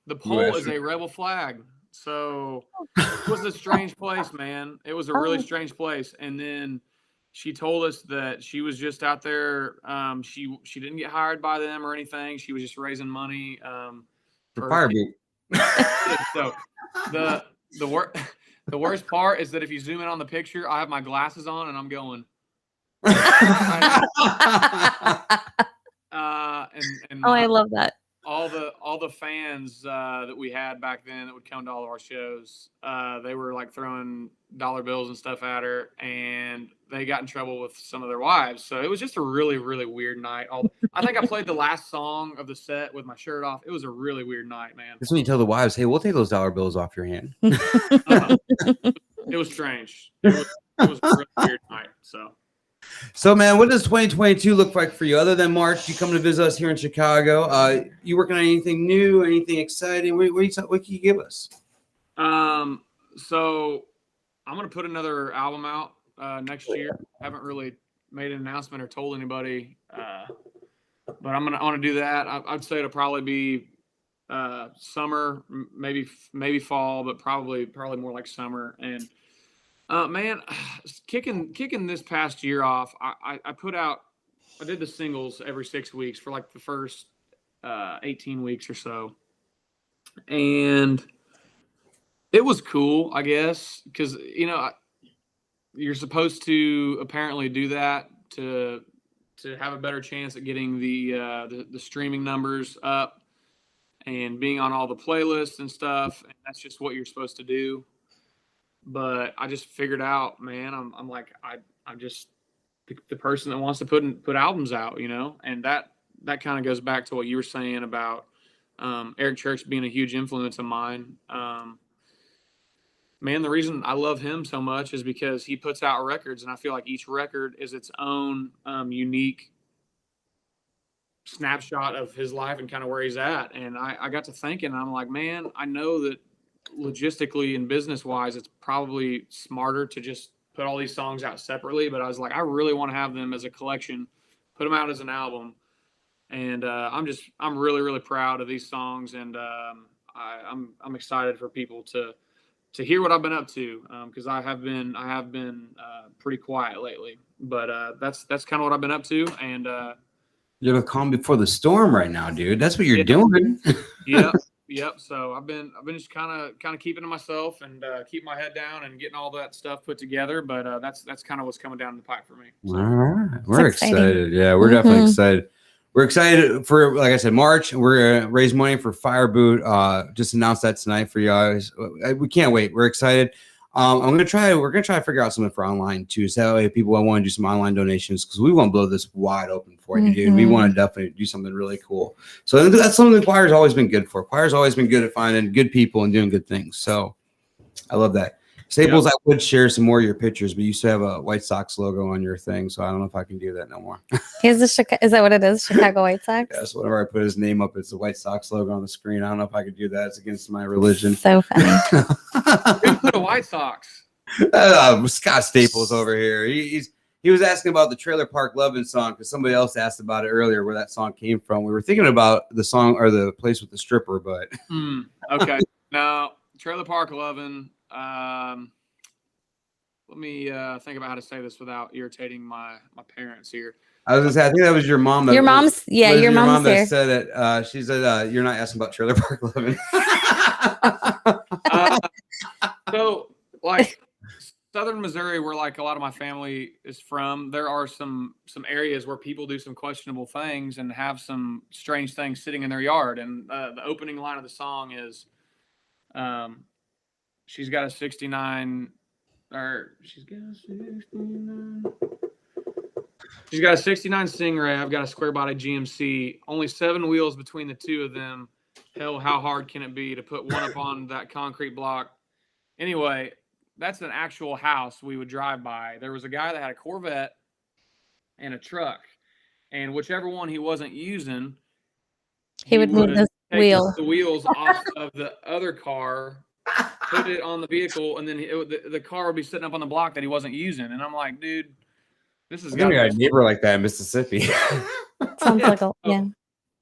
The pole is a rebel flag. So it was a strange place, man. It was a really strange place. And then she told us that she was just out there. She didn't get hired by them or anything. She was just raising money for Fireboot. So the worst part is that if you zoom in on the picture, I have my glasses on and I'm going. I love that. All the fans that we had back then that would come to all of our shows, they were like throwing dollar bills and stuff at her, and they got in trouble with some of their wives. So it was just a really, really weird night. I think I played the last song of the set with my shirt off. It was a really weird night, man. That's when you tell the wives, hey, we'll take those dollar bills off your hand. It was strange. It was a really weird night. So, man, what does 2022 look like for you? Other than March, you come to visit us here in Chicago. You working on anything new, anything exciting? What can you give us? So I'm going to put another album out next year. I haven't really made an announcement or told anybody, but I want to do that. I'd say it'll probably be summer, maybe fall, but probably more like summer. And man, kicking this past year off, I did the singles every 6 weeks for like the first 18 weeks or so. And it was cool, I guess, because, you're supposed to apparently do that to have a better chance at getting the streaming numbers up and being on all the playlists and stuff. And that's just what you're supposed to do. But I just figured out, man, I'm like, I'm just the person that wants to put albums out, and that kind of goes back to what you were saying about Eric Church being a huge influence of mine. Man, the reason I love him so much is because he puts out records, and I feel like each record is its own unique snapshot of his life and kind of where he's at. And I got to thinking, I'm like, man, I know that logistically and business wise, it's probably smarter to just put all these songs out separately. But I was like, I really want to have them as a collection, put them out as an album. And I'm really, really proud of these songs. And I'm excited for people to hear what I've been up to. Cause I have been pretty quiet lately, but that's kind of what I've been up to. And you're the calm before the storm right now, dude. That's what you're doing. Yep. So I've been just kind of keeping to myself and keep my head down and getting all that stuff put together. But that's kind of what's coming down the pipe for me. So. All right, we're excited. Yeah, we're definitely excited. We're excited for, like I said, March. We're gonna raise money for Fireboot. Just announced that tonight for you guys. We can't wait. We're excited. We're gonna try to figure out something for online too. So that way people want to do some online donations, because we want to blow this wide open for you, dude. We want to definitely do something really cool. So that's something the choir's always been good for. Choir's always been good at finding good people and doing good things. So I love that. Staples, I would share some more of your pictures, but you still have a White Sox logo on your thing, so I don't know if I can do that no more. Is that what it is? Chicago White Sox? Yeah, so whenever I put his name up, it's the White Sox logo on the screen. I don't know if I could do that. It's against my religion. So funny. Who put a White Sox? Scott Staples over here. He was asking about the Trailer Park Lovin' song, because somebody else asked about it earlier, where that song came from. We were thinking about the song or the place with the stripper, but Okay. Now, Trailer Park Lovin'. Let me think about how to say this without irritating my parents here. I was gonna say, I think that was your mom. Your mom's your mom there. that said it. She said you're not asking about Trailer Park Lovin'. So, like, Southern Missouri, where like a lot of my family is from, there are some areas where people do some questionable things and have some strange things sitting in their yard. And the opening line of the song is, she's got a 69, or she's got a 69. She's got a 69 Stingray. I've got a square body GMC. Only 7 wheels between the two of them. Hell, how hard can it be to put one up on that concrete block? Anyway, that's an actual house we would drive by. There was a guy that had a Corvette and a truck, and whichever one he wasn't using, he would move this wheel. The wheels off of the other car, put it on the vehicle, and then the car would be sitting up on the block that he wasn't using. And I'm like, dude, this is got a neighbor like that in Mississippi. Sounds like yeah.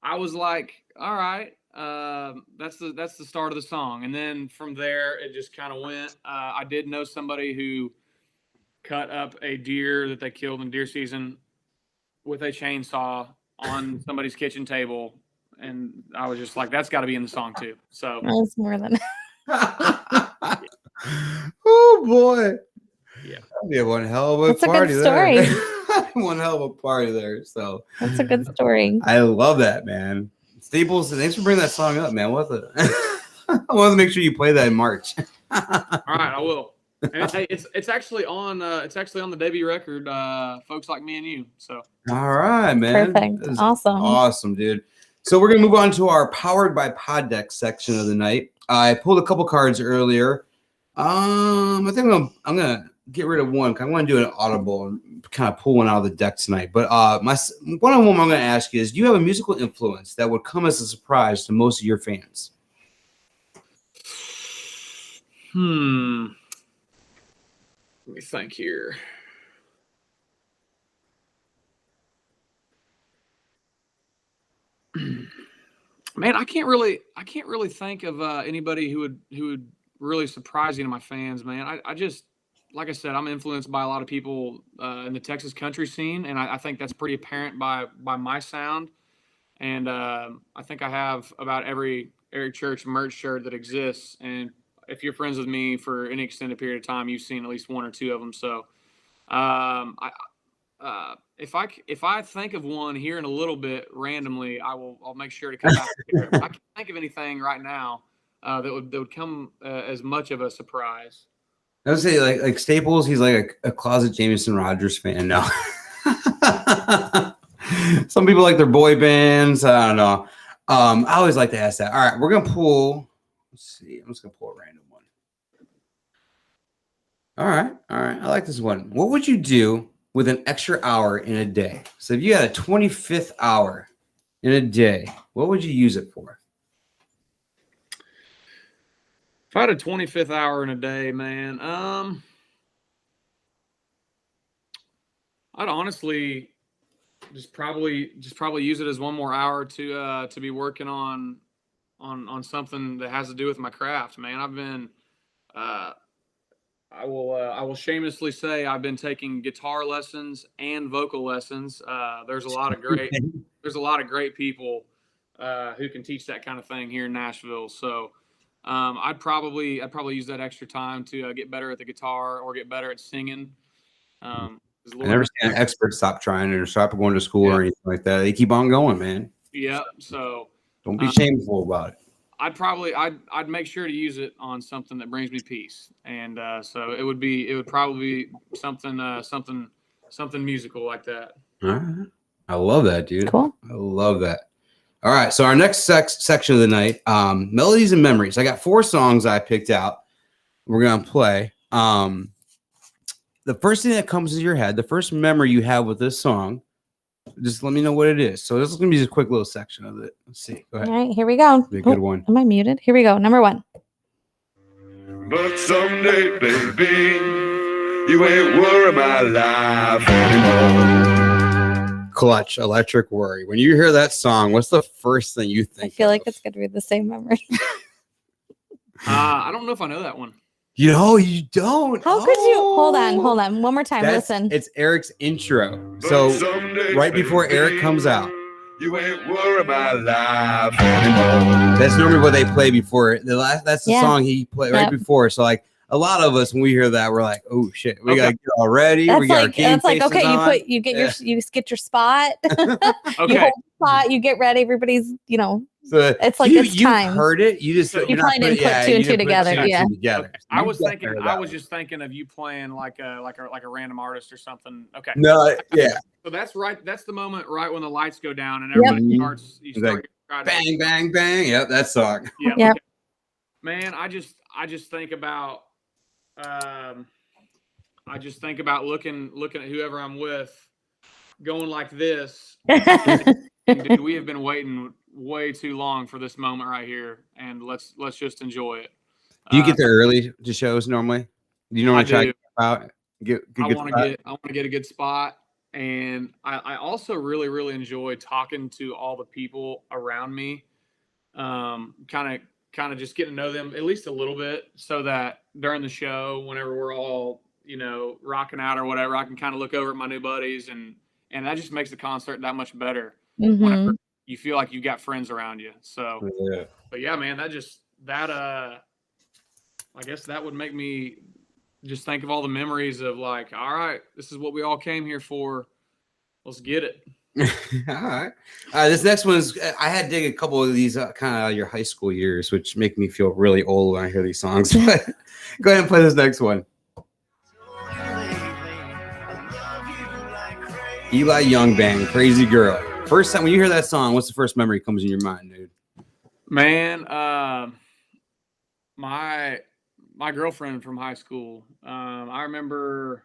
I was like, all right, that's the start of the song, and then from there it just kind of went. I did know somebody who cut up a deer that they killed in deer season with a chainsaw on somebody's kitchen table, and I was just like, that's got to be in the song too. So that's more than. Oh boy. Yeah, that'd be one hell of a That's party a good story. there. One hell of a party there. So that's a good story. I love that, man. Staples, thanks for bringing that song up, man. What the? I want to make sure you play that in March. All right, I will. And it's actually on the debut record, Folks Like Me and You. So all right, man. Perfect. Awesome, dude. So we're gonna move on to our Powered by Pod Deck section of the night. I pulled a couple cards earlier. I think I'm gonna get rid of one. I want to do an audible and kind of pull one out of the deck tonight. But one of them I'm going to ask you is: do you have a musical influence that would come as a surprise to most of your fans? Let me think here. Man, I can't really think of anybody who would really surprising to my fans, man. I just, like I said, I'm influenced by a lot of people in the Texas country scene, and I think that's pretty apparent by my sound. And I think I have about every church merch shirt that exists. And if you're friends with me for any extended period of time, you've seen at least one or two of them. So if I think of one here in a little bit randomly, I'll make sure to come back here. I can't think of anything right now that would come as much of a surprise. I would say like Staples, he's like a closet Jameson Rogers fan now. Some people like their boy bands. I don't know. I always like to ask that. All right, we're gonna pull. Let's see. I'm just gonna pull a random one. All right. I like this one. What would you do with an extra hour in a day? So if you had a 25th hour in a day, what would you use it for? If I had a 25th hour in a day, man, I'd honestly just probably use it as one more hour to be working on something that has to do with my craft, man. I've been I will shamelessly say I've been taking guitar lessons and vocal lessons. There's a lot of great people who can teach that kind of thing here in Nashville. So I'd probably use that extra time to get better at the guitar or get better at singing. I never seen an expert stop trying or stop going to school or anything like that. They keep on going, man. Yeah. So don't be shameful about it. I'd make sure to use it on something that brings me peace, and so it would probably be something musical like that. All right. I love that, dude. Cool. I love that. All right, so our next section of the night, Melodies and Memories. I got 4 songs I picked out. We're gonna play. The first thing that comes into your head, the first memory you have with this song, just let me know what it is. So this is gonna be just a quick little section of it. Let's see. Go ahead. All right, here we go. Be a good one. Am I muted? Here we go. Number 1. But someday, baby, you ain't worry my life anymore. Clutch, Electric Worry. When you hear that song, what's the first thing you I think? feel like of? it's gonna be the same memory. I don't know if I know that one. You know, you don't. How could you? Hold on. One more time. Listen. It's Eric's intro. So right before Eric comes out. You ain't worry my life anymore. That's normally what they play before. That's the song he played right before. So like a lot of us, when we hear that, we're like, "Oh shit, we gotta get all ready." That's we got our game okay. faces on. You get your spot. Okay. You hold the spot. You get ready. Everybody's So it's like it's time. You heard it. You just You probably didn't put 2 and 2 together. Yeah. Together. I was just thinking of you playing like a random artist or something. Okay. No, yeah. So that's right. That's the moment right when the lights go down and everybody starts. You start Bang, bang, bang. Yep, that song. Yeah. Yep. Okay. Man, I just think about looking at whoever I'm with, going like this. Dude, we have been waiting way too long for this moment right here, and let's just enjoy it. Do you get there early to shows normally? Do you normally try to get out? I want to get a good spot, and I also really enjoy talking to all the people around me. Kind of just getting to know them at least a little bit, so that during the show, whenever we're all rocking out or whatever, I can kind of look over at my new buddies, and that just makes the concert that much better. Mm-hmm. Whenever you feel like you've got friends around you. So, Yeah. But yeah, man, I guess that would make me just think of all the memories of like, all right, this is what we all came here for. Let's get it. All right. This next one is, I had to dig a couple of these kind of out of your high school years, which make me feel really old when I hear these songs. But go ahead and play this next one. Eli Young Band, Crazy Girl. First time when you hear that song, what's the first memory that comes in your mind, dude? Man, my girlfriend from high school. I remember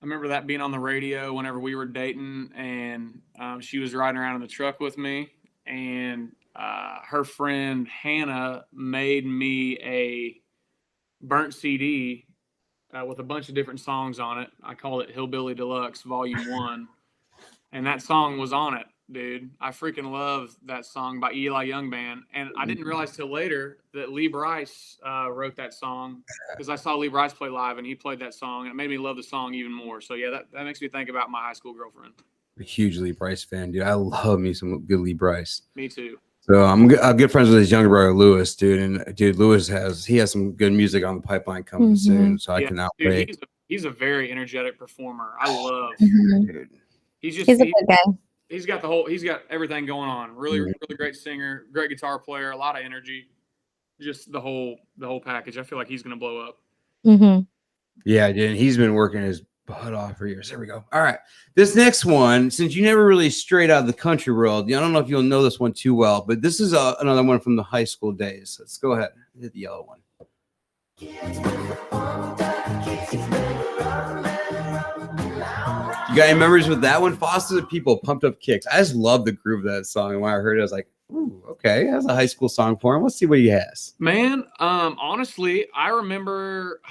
that being on the radio whenever we were dating, and she was riding around in the truck with me, and her friend Hannah made me a burnt CD with a bunch of different songs on it. I called it Hillbilly Deluxe Volume 1. And that song was on it, dude. I freaking love that song by Eli Young Band. And I didn't realize till later that Lee Brice wrote that song, because I saw Lee Brice play live and he played that song, and it made me love the song even more. So yeah, that makes me think about my high school girlfriend. A huge Lee Brice fan, dude. I love me some good Lee Brice. Me too. So I'm good friends with his younger brother Lewis, dude. And dude, Lewis has some good music on the pipeline coming soon. So I cannot wait. He's a very energetic performer. I love. Dude. He's a good guy. He's got everything going on. Really great singer, great guitar player, a lot of energy. Just the whole package. I feel like he's gonna blow up. Mm-hmm. Yeah, dude. He's been working his butt off for years. There we go. All right. This next one, since you never really strayed out of the country world, I don't know if you'll know this one too well, but this is another one from the high school days. Let's go ahead. Hit the yellow one. You got any memories with that one? Foster the People, Pumped Up Kicks. I just love the groove of that song. And when I heard it, I was like, ooh, okay, that's a high school song for him. Let's see what he has. Man, honestly, I remember,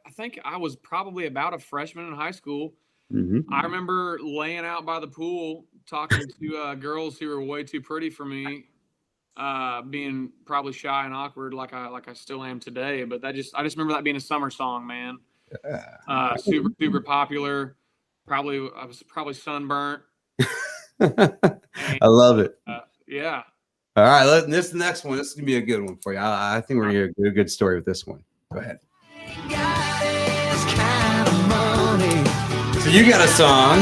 I think I was probably about a freshman in high school. Mm-hmm. I remember laying out by the pool talking to girls who were way too pretty for me, being probably shy and awkward like I still am today. But I just remember that being a summer song, man. Super popular. I was probably sunburnt. I love it. Yeah. All right, this next one. This is gonna be a good one for you. I think we're gonna get a good story with this one. Go ahead. So you got a song.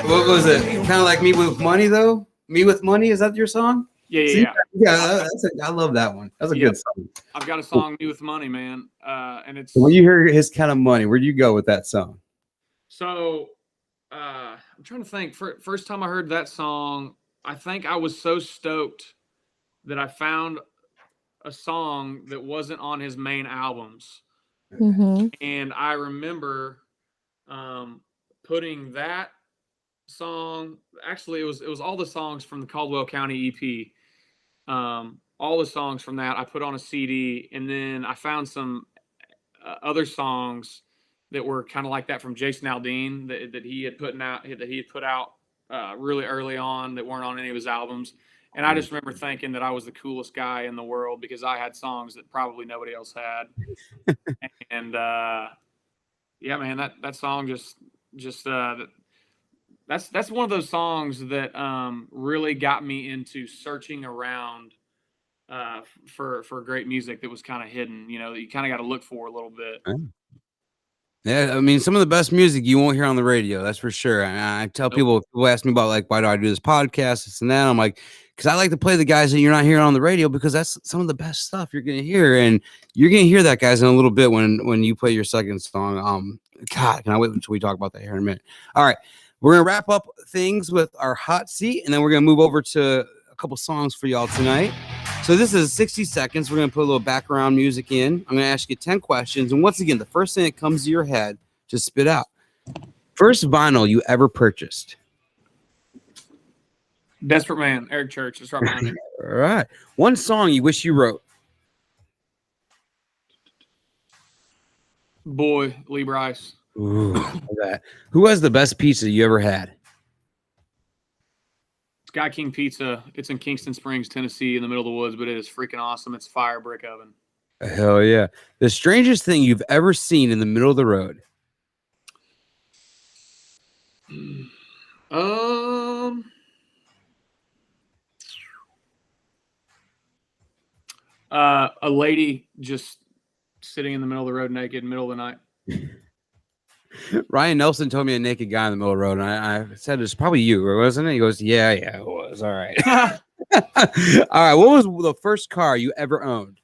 What was it? Kind of like Me with Money, though. Me with Money. Is that your song? See, Yeah. I love that one. That's a Yep. good song. I've got a song, "Me with Money," man, and it's So when you hear his kind of money, where do you go with that song? so. I'm trying to think. First time I heard that song, I think I was so stoked that I found a song that wasn't on his main albums, Mm-hmm. and I remember putting that song. Actually, it was all the songs from the Caldwell County EP. All the songs from that I put on a CD, and then I found some other songs that were kind of like that from Jason Aldean that he had put out really early on that weren't on any of his albums. And I just remember thinking that I was the coolest guy in the world because I had songs that probably nobody else had. And yeah, man, that song just that's one of those songs that really got me into searching around for great music that was kind of hidden. You know, that you kind of got to look for a little bit. Yeah, I mean, some of the best music you won't hear on the radio. That's for sure. And I tell people ask me about like, why do I do this podcast, this and that? I'm like, because I like to play the guys that you're not hearing on the radio because that's some of the best stuff you're gonna hear, and you're gonna hear that, guys, in a little bit when you play your second song. God, can I wait until we talk about that here in a minute? All right, we're gonna wrap up things with our hot seat, and then we're gonna move over to a couple songs for y'all tonight. So this is 60 seconds. We're going to put a little background music in. I'm going to ask you 10 questions. And once again, the first thing that comes to your head, just spit out. First vinyl you ever purchased? Desperate Man, Eric Church. That's right behind me. All right. One song you wish you wrote? Boy, Lee Bryce. Ooh, that. Who has the best pizza you ever had? Sky King Pizza. It's in Kingston Springs, Tennessee, in the middle of the woods, but it is freaking awesome. It's fire brick oven. Hell yeah. The strangest thing you've ever seen in the middle of the road? A lady just sitting in the middle of the road naked, middle of the night. Ryan Nelson told me a naked guy in the middle of the road, and I said, it's probably you, wasn't it? He goes, yeah, it was. All right. All right. What was the first car you ever owned?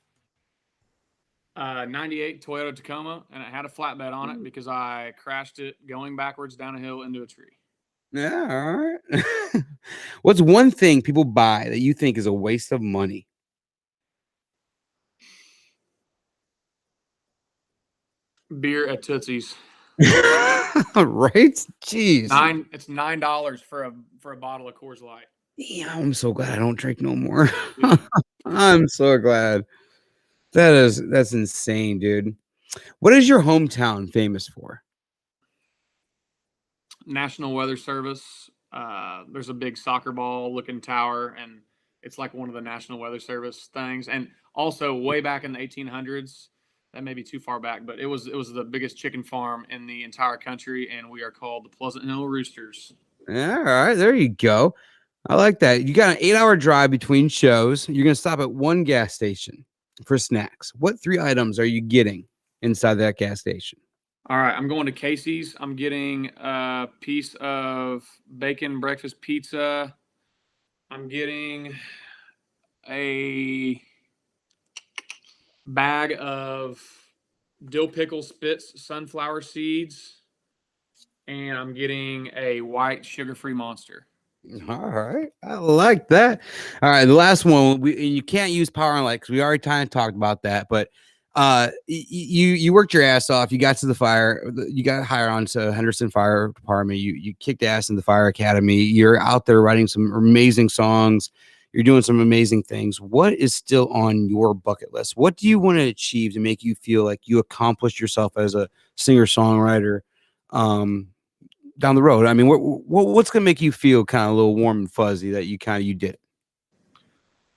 98 Toyota Tacoma, and it had a flatbed on it because I crashed it going backwards down a hill into a tree. Yeah, all right. What's one thing people buy that you think is a waste of money? Beer at Tootsie's. Right? Jeez. It's $9 for a bottle of Coors Light. Yeah, I'm so glad I don't drink no more. I'm so glad. That's insane, dude. What is your hometown famous for? National Weather Service. There's a big soccer ball looking tower, and it's like one of the National Weather Service things. And also, way back in the 1800s, that may be too far back, but it was the biggest chicken farm in the entire country, and we are called the Pleasant Hill Roosters. Yeah, all right, there you go. I like that. You got an 8-hour drive between shows. You're gonna stop at one gas station for snacks. What 3 items are you getting inside that gas station? All right, I'm going to Casey's. I'm getting a piece of bacon breakfast pizza. I'm getting a bag of dill pickle spits sunflower seeds, and I'm getting a white sugar-free Monster. All right, I like that. All right, the last one, you can't use power and light because we already kind of talked about that, but you worked your ass off. You got to the fire. You got hired onto Henderson Fire Department. You kicked ass in the fire academy. You're out there writing some amazing songs. You're doing some amazing things. What is still on your bucket list? What do you want to achieve to make you feel like you accomplished yourself as a singer-songwriter down the road? I mean, what's going to make you feel kind of a little warm and fuzzy that you did?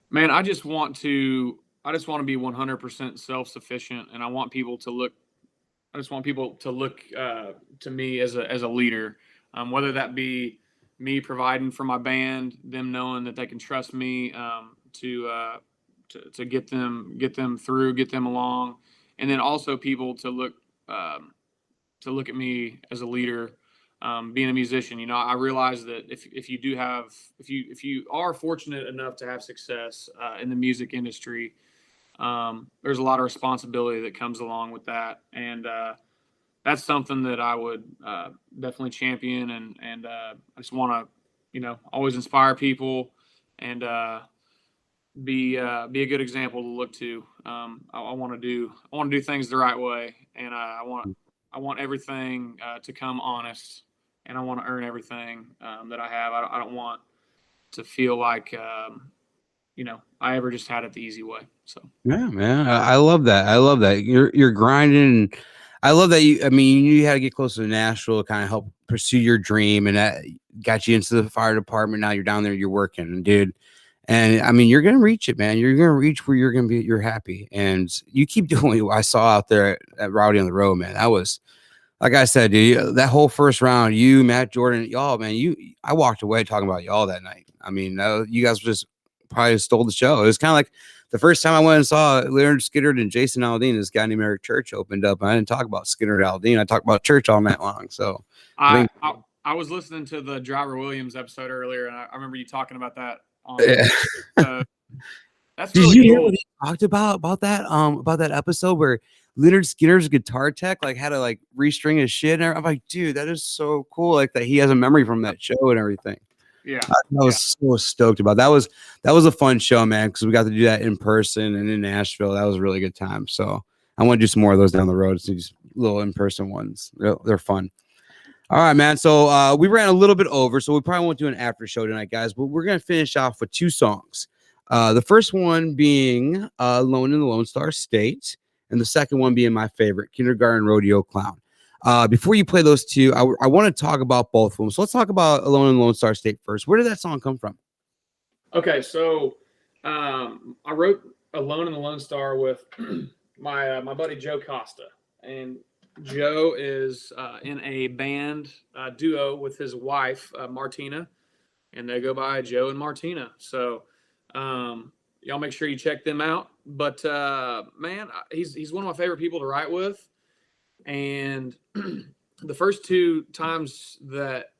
Man, I just want to be 100% self-sufficient, and I want people to look to me as a leader, whether that be me providing for my band, them knowing that they can trust me to get them through, get them along, and then also people to look at me as a leader being a musician. You know, I realize that if you are fortunate enough to have success in the music industry, there's a lot of responsibility that comes along with that, and that's something that I would definitely champion, and I just want to, you know, always inspire people and be a good example to look to. I want to do things the right way, and I want everything to come honest, and I want to earn everything that I have. I don't want to feel like you know, I ever just had it the easy way. So Yeah, man, I love that. I love that you're grinding. I love that you. I mean, you had to get closer to Nashville to kind of help pursue your dream, and that got you into the fire department. Now you're down there, you're working, dude. And I mean, you're gonna reach it, man. You're gonna reach where you're gonna be. You're happy, and you keep doing what I saw out there at Rowdy on the Road, man. That was, like I said, dude. That whole first round, you, Matt, Jordan, y'all, man. I walked away talking about y'all that night. I mean, you guys just probably stole the show. It was kind of like the first time I went and saw Leonard Skinner and Jason Aldean. This guy named Eric Church opened up. I didn't talk about Skinner and Aldean. I talked about Church all night long. So I was listening to the Driver Williams episode earlier, and I remember you talking about that. That's Did really you hear cool. what he talked about that episode where Leonard Skinner's guitar tech like had to like restring his shit? And I'm like, dude, that is so cool. Like that he has a memory from that show and everything. Yeah, I was so stoked about that. That was a fun show, man, because we got to do that in person and in Nashville. That was a really good time. So I want to do some more of those down the road. So these little in-person ones, they're fun. All right, man. So we ran a little bit over, so we probably won't do an after show tonight, guys. But we're gonna finish off with 2 songs. The first one being "Alone in the Lone Star State," and the second one being my favorite, "Kindergarten Rodeo Clown." Before you play those two, I want to talk about both of them. So let's talk about "Alone in the Lone Star State" first. Where did that song come from? Okay, so I wrote "Alone in the Lone Star" with my buddy Joe Costa, and Joe is in a band duo with his wife Martina, and they go by Joe and Martina. So y'all make sure you check them out. But man, he's one of my favorite people to write with. And the first 2 times that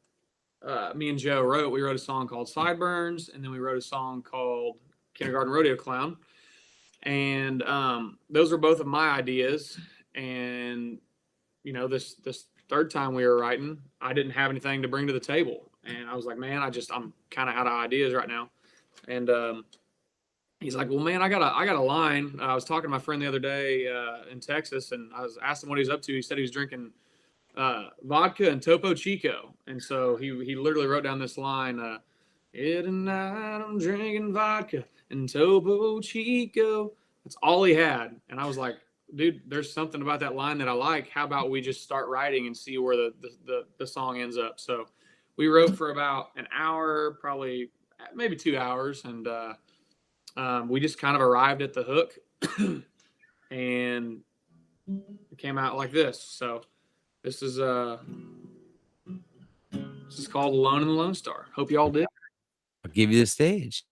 me and Joe wrote, we wrote a song called Sideburns, and then we wrote a song called Kindergarten Rodeo Clown. And those were both of my ideas. And, you know, this third time we were writing, I didn't have anything to bring to the table. And I was like, man, I'm kind of out of ideas right now. And he's like, well, man, I got a line. I was talking to my friend the other day in Texas, and I was asked him what he's up to. He said he was drinking vodka and Topo Chico. And so he literally wrote down this line, tonight I'm drinking vodka and Topo Chico. That's all he had. And I was like, dude, there's something about that line that I like. How about we just start writing and see where the song ends up? So we wrote for about an hour, probably maybe 2 hours, and we just kind of arrived at the hook, and it came out like this. So this is called "Alone in the Lone Star." Hope you all did. I'll give you the stage.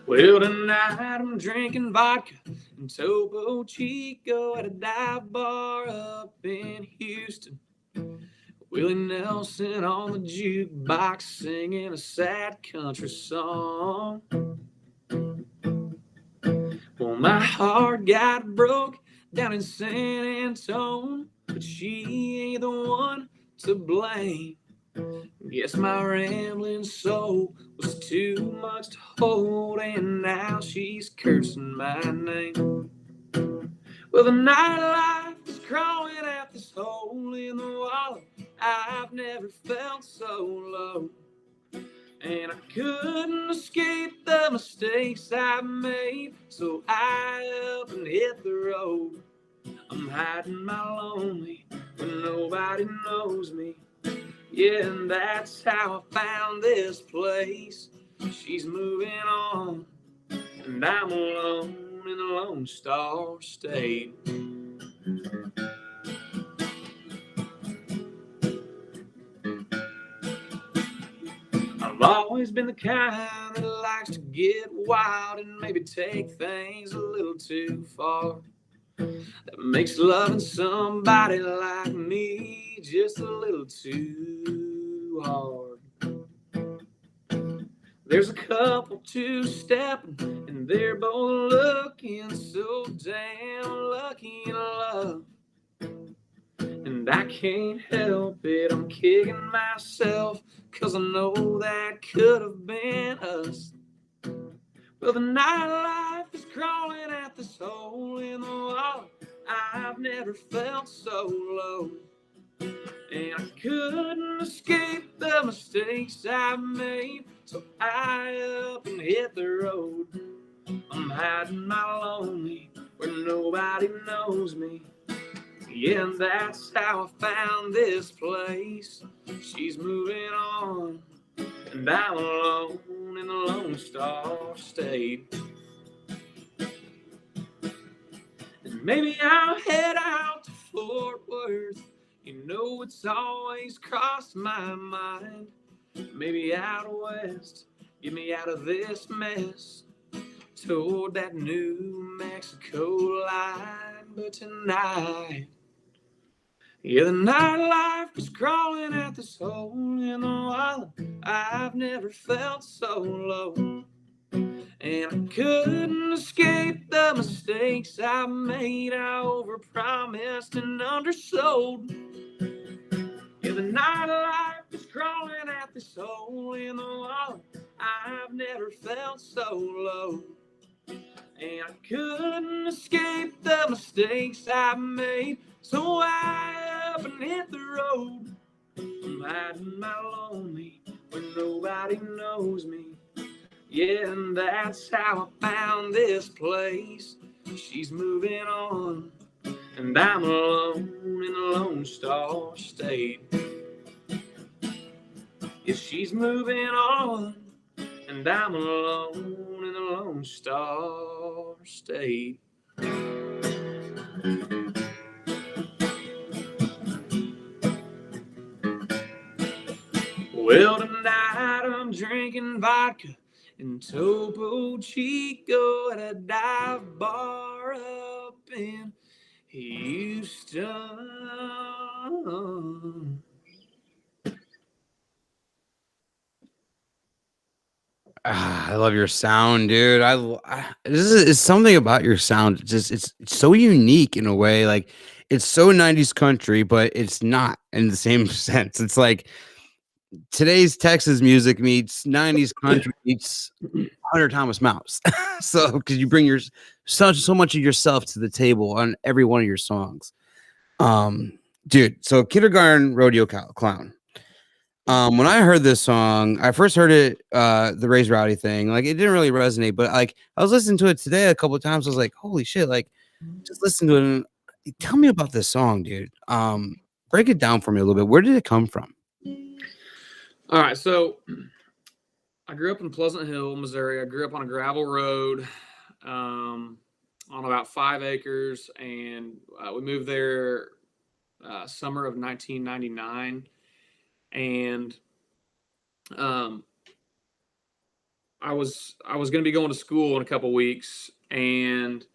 Well, tonight I'm drinking vodka and Topo Chico at a dive bar up in Houston. Willie Nelson on the jukebox singing a sad country song. Well, my heart got broke down in San Antone, but she ain't the one to blame. Guess my rambling soul was too much to hold, and now she's cursing my name. Well, the nightlife is crawling out this hole in the wall. I've never felt so low, and I couldn't escape the mistakes I've made, so I up and hit the road. I'm hiding my lonely when nobody knows me. Yeah, and that's how I found this place. She's moving on, and I'm alone in the Lone Star State. I've always always been the kind that likes to get wild and maybe take things a little too far. That makes loving somebody like me just a little too hard. There's a couple two-stepping, and they're both looking so damn lucky in love. And I can't help it, I'm kicking myself, 'cause I know that could have been us. Well, the nightlife is crawling at this hole in the wall. I've never felt so low. And I couldn't escape the mistakes I've made, so I up and hit the road. I'm hiding my lonely where nobody knows me. Yeah, and that's how I found this place. She's moving on, and I'm alone in the Lone Star State. And maybe I'll head out to Fort Worth. You know, it's always crossed my mind. Maybe out west, get me out of this mess, toward that New Mexico line. But tonight, yeah, the nightlife is crawling at this hole in the wall. I've never felt so low. And I couldn't escape the mistakes I made. I overpromised and undersold. Yeah, the nightlife is crawling at this hole in the wall. I've never felt so low. And I couldn't escape the mistakes I made. So I up and hit the road. I'm hiding my lonely where nobody knows me. Yeah, and that's how I found this place. She's moving on, and I'm alone in the Lone Star State. Yeah, she's moving on, and I'm alone in the Lone Star State. Well, tonight I'm drinking vodka in Topo Chico at a dive bar up in Houston. I love your sound, dude. This is something about your sound. It's so unique in a way. Like, it's so 90s country, but it's not in the same sense. It's like today's Texas music meets 90s country meets Hunter Thomas Mouse. So, because you bring so much of yourself to the table on every one of your songs. Dude, so Kindergarten Rodeo Clown. When I heard this song, I first heard it, the Raise Rowdy thing. Like, it didn't really resonate, but like I was listening to it today a couple of times. I was like, holy shit! Like, just listen to it. And tell me about this song, dude. Break it down for me a little bit. Where did it come from? All right, so I grew up in Pleasant Hill, Missouri. I grew up on a gravel road on about 5 acres, and we moved there summer of 1999. And I was going to be going to school in a couple weeks, and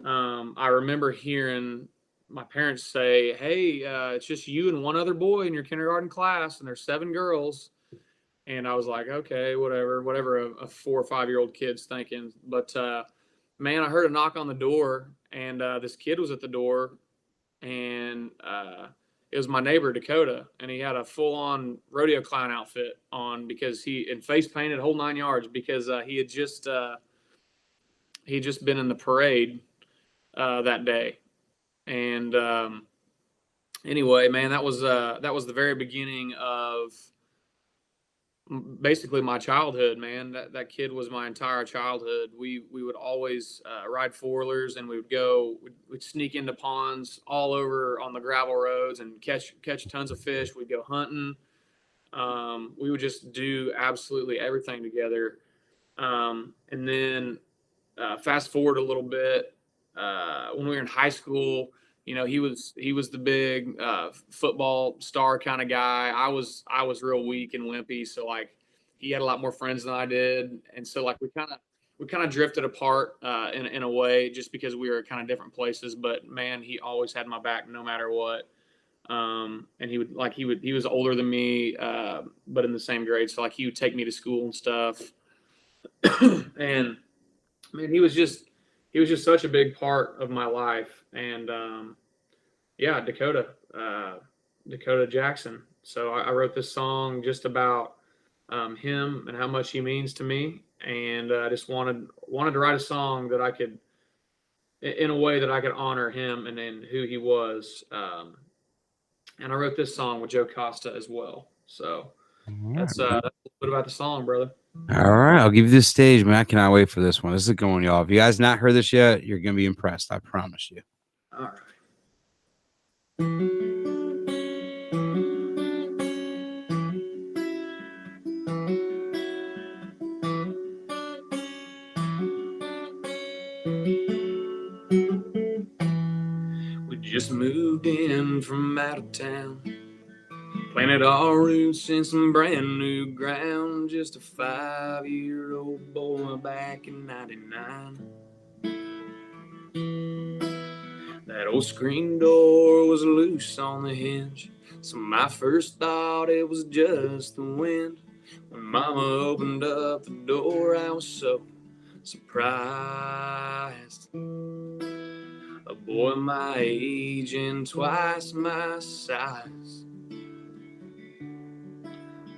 I remember hearing my parents say, "Hey, it's just you and one other boy in your kindergarten class, and there's 7 girls." And I was like, "Okay, whatever a 4 or 5-year-old kid's thinking." But man, I heard a knock on the door, and this kid was at the door, and it was my neighbor Dakota, and he had a full-on rodeo clown outfit on because and face painted, whole 9 yards, because he had just been in the parade that day. And anyway, man, that was the very beginning of basically my childhood, man. That kid was my entire childhood. We would always ride 4-wheelers, and we'd sneak into ponds all over on the gravel roads and catch tons of fish. We'd go hunting. We would just do absolutely everything together. And then fast forward a little bit, when we were in high school, you know, he was the big football star kind of guy. I was real weak and wimpy, so like he had a lot more friends than I did, and so like we kind of drifted apart in a way, just because we were kind of different places. But man, he always had my back no matter what. And he was older than me, but in the same grade, so like he would take me to school and stuff. And man, he was just such a big part of my life. And yeah, Dakota Jackson. So I wrote this song just about him and how much he means to me, and I just wanted to write a song that I could, in a way that I could honor him and then who he was. And I wrote this song with Joe Costa as well. So that's a little bit about the song, brother. All right, I'll give you the stage, man. I cannot wait for this one. This is a good one, y'all. If you guys not heard this yet, you're gonna be impressed. I promise you. All right. We just moved in from out of town, planted our roots in some brand new ground. Just a 5-year-old boy back in '99. That old screen door was loose on the hinge, so my first thought it was just the wind. When Mama opened up the door, I was so surprised. A boy my age and twice my size,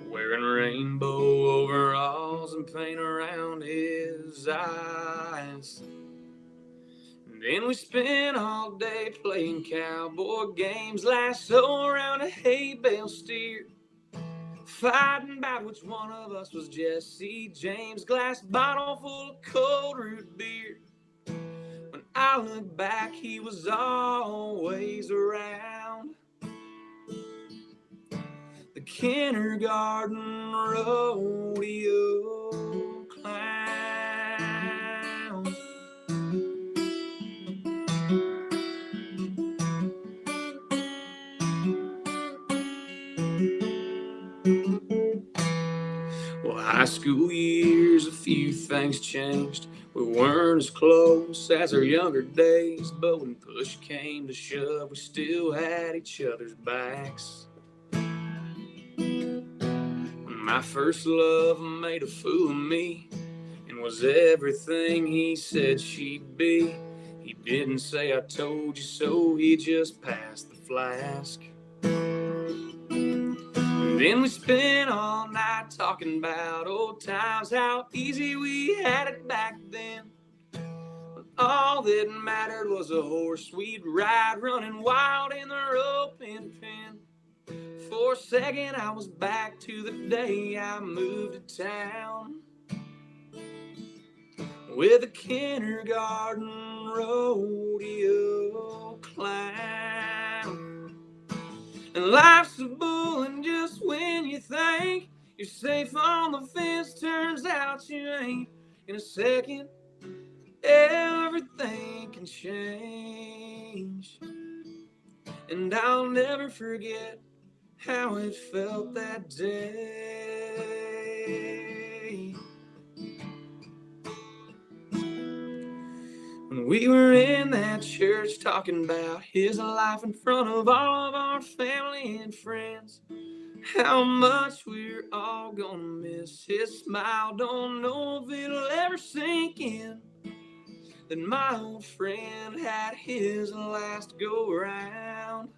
wearing rainbow overalls and paint around his eyes. And then we spent all day playing cowboy games, lasso around a hay bale steer, fighting about which one of us was Jesse James, glass bottle full of cold root beer. When I look back, he was always around. The kindergarten rodeo clown. Well, high school years, a few things changed. We weren't as close as our younger days, but when push came to shove, we still had each other's backs. When my first love made a fool of me and was everything he said she'd be, he didn't say I told you so, he just passed the flask. And then we spent all night talking about old times, how easy we had it back then. When all that mattered was a horse we'd ride, running wild in the roping pen. For a second I was back to the day I moved to town, with a kindergarten rodeo clown. And life's a bull, and just when you think you're safe on the fence, turns out you ain't. In a second, everything can change. And I'll never forget how it felt that day, when we were in that church talking about his life in front of all of our family and friends. How much we're all gonna miss his smile. Don't know if it'll ever sink in that my old friend had his last go around.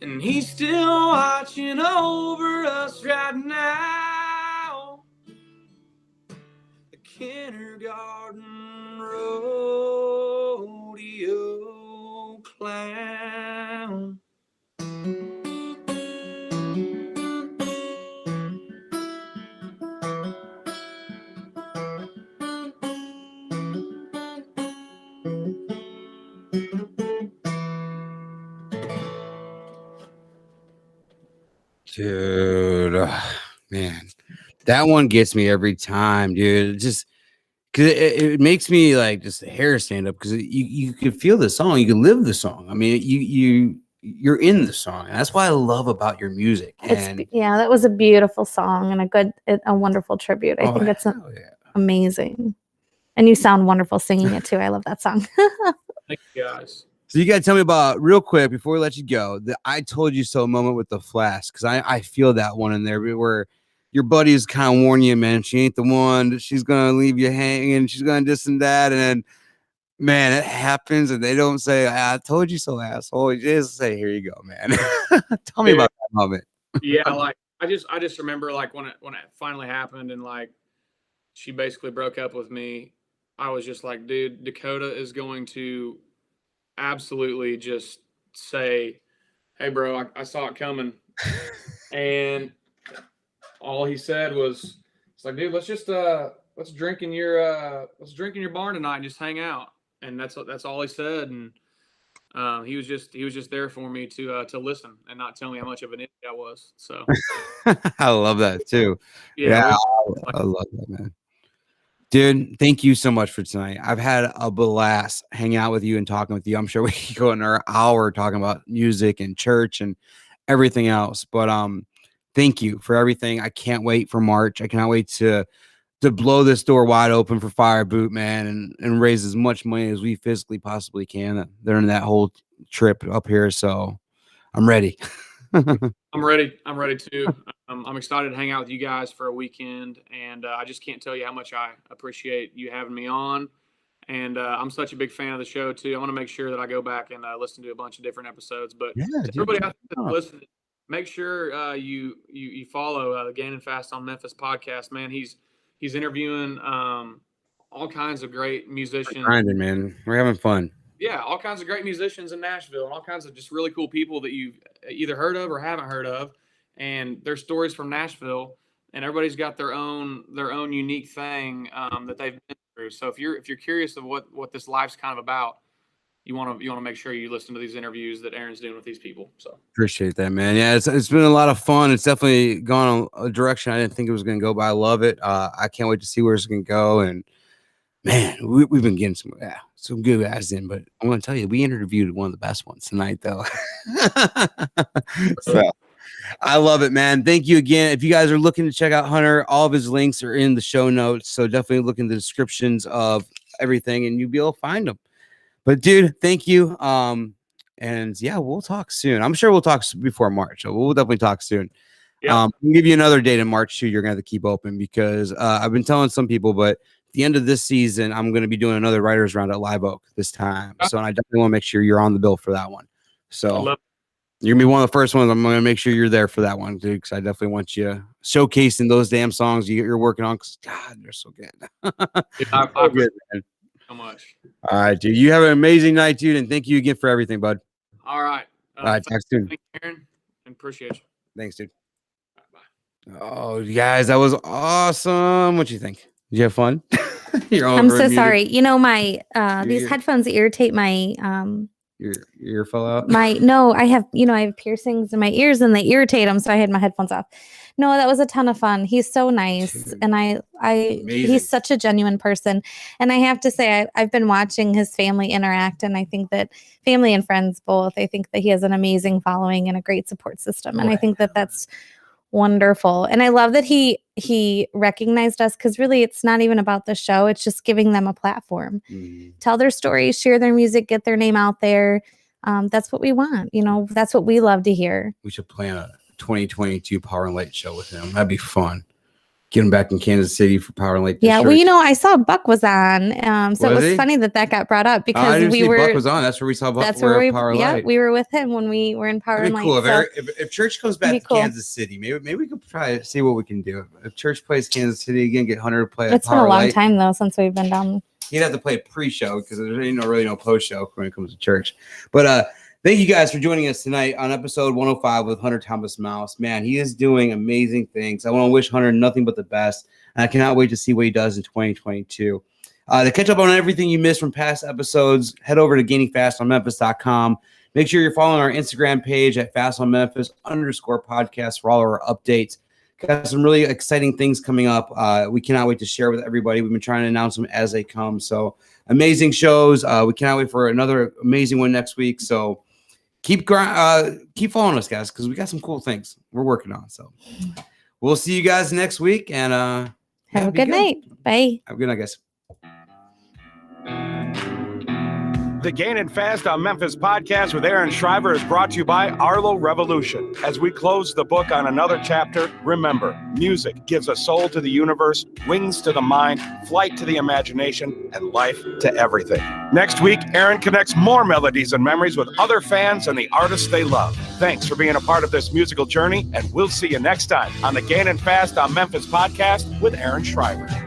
And he's still watching over us right now. The kindergarten rodeo clown. Dude, man, that one gets me every time, dude. Just because it makes me like just the hair stand up, because you could feel the song, you could live the song. I mean, you you're in the song. And that's what I love about your music. And Yeah, that was a beautiful song and a wonderful tribute. I think it's amazing. And you sound wonderful singing it too. I love that song. Thank you guys. So you got to tell me about, real quick before we let you go, the I told you so moment with the Flask, because I feel that one in there where your buddies kind of warn you, man, she ain't the one. She's going to leave you hanging. She's going to this and that. And then, man, it happens and they don't say, I told you so, asshole. You just say, here you go, man. Tell me about that moment. Yeah, like I just remember like when it finally happened and like she basically broke up with me. I was just like, dude, Dakota is going to absolutely just say, hey bro, I saw it coming. And all he said was, it's like, dude, let's drink in your barn tonight and just hang out. And that's all he said. And he was just there for me to listen and not tell me how much of an idiot I was. So I love that too. Yeah, I love that, man. Dude, thank you so much for tonight. I've had a blast hanging out with you and talking with you. I'm sure we could go another hour talking about music and church and everything else. But thank you for everything. I can't wait for March. I cannot wait to blow this door wide open for Fire Boot, man, and raise as much money as we physically possibly can during that whole trip up here. So I'm ready. I'm ready. I'm ready too. I'm excited to hang out with you guys for a weekend, and I just can't tell you how much I appreciate you having me on. And I'm such a big fan of the show too. I want to make sure that I go back and listen to a bunch of different episodes. But everybody out there listening, make sure you follow the Gainin Fast On Memphis podcast. Man, he's interviewing all kinds of great musicians. Grinding, man. We're having fun. Yeah, all kinds of great musicians in Nashville and all kinds of just really cool people that you've either heard of or haven't heard of, and their stories from Nashville. And everybody's got their own unique thing that they've been through. So if you're curious of what this life's kind of about, you want to make sure you listen to these interviews that Aaron's doing with these people. So appreciate that, man. Yeah, it's been a lot of fun. It's definitely gone a direction I didn't think it was going to go, but I love it. I can't wait to see where it's going to go. And man, we've been getting some good ads in, but I'm going to tell you, we interviewed one of the best ones tonight, though. So I love it, man. Thank you again. If you guys are looking to check out Hunter, all of his links are in the show notes. So definitely look in the descriptions of everything and you'll be able to find them. But dude, thank you. And yeah, we'll talk soon. I'm sure we'll talk before March. So we'll definitely talk soon. Yeah. We'll give you another date in March too. You're going to have to keep open because I've been telling some people, but at the end of this season, I'm going to be doing another writers round at Live Oak this time. So I definitely want to make sure you're on the bill for that one. So you're going to be one of the first ones. I'm going to make sure you're there for that one, dude, because I definitely want you showcasing those damn songs you're working on because, God, they're so good. I good, man. So much. All right, dude. You have an amazing night, dude, and thank you again for everything, bud. All right. All right, talk soon. Thank you, Aaron, and appreciate you. Thanks, dude. Bye. Oh, guys, that was awesome. What you think? Did you have fun? I'm so sorry. You know, my these headphones irritate my your ear fell out. I have piercings in my ears and they irritate them, so I had my headphones off. No, that was a ton of fun. He's so nice, dude. And he's such a genuine person. And I have to say, I've been watching his family interact, and I think that family and friends both. I think that he has an amazing following and a great support system, and I think that that's wonderful. And I love that he recognized us, because really it's not even about the show. It's just giving them a platform, tell their stories, share their music, get their name out there. That's what we want. That's what we love to hear. We should plan a 2022 Power and Light show with him. That'd be fun. Get him back in Kansas City for Power and Light. Yeah, well, I saw Buck was on, so it was funny that got brought up because Buck was on. That's where we saw Buck. Power and Light. Yeah, we were with him when we were in Power and Light. Cool. If Church comes back to Kansas City, maybe we could try to see what we can do. If Church plays Kansas City again, get Hunter to play. It's been a long time though since we've been down. He'd have to play a pre-show because there's really no post-show when it comes to Church. But thank you guys for joining us tonight on episode 105 with Hunter Thomas Mounce. Man, he is doing amazing things. I want to wish Hunter nothing but the best. And I cannot wait to see what he does in 2022. To catch up on everything you missed from past episodes, head over to gainingfastonmemphis.com. Make sure you're following our Instagram page at fastonmemphis_podcast for all our updates. Got some really exciting things coming up. We cannot wait to share with everybody. We've been trying to announce them as they come. So amazing shows. We cannot wait for another amazing one next week. So keep following us, guys, because we got some cool things we're working on. So we'll see you guys next week, and Have a good night. Bye. Have a good night, guys. The Gainin Fast on Memphis podcast with Aaron Shriver is brought to you by Arlo Revolution. As we close the book on another chapter, remember, music gives a soul to the universe, wings to the mind, flight to the imagination, and life to everything. Next week, Aaron connects more melodies and memories with other fans and the artists they love. Thanks for being a part of this musical journey, and we'll see you next time on the Gainin Fast on Memphis podcast with Aaron Shriver.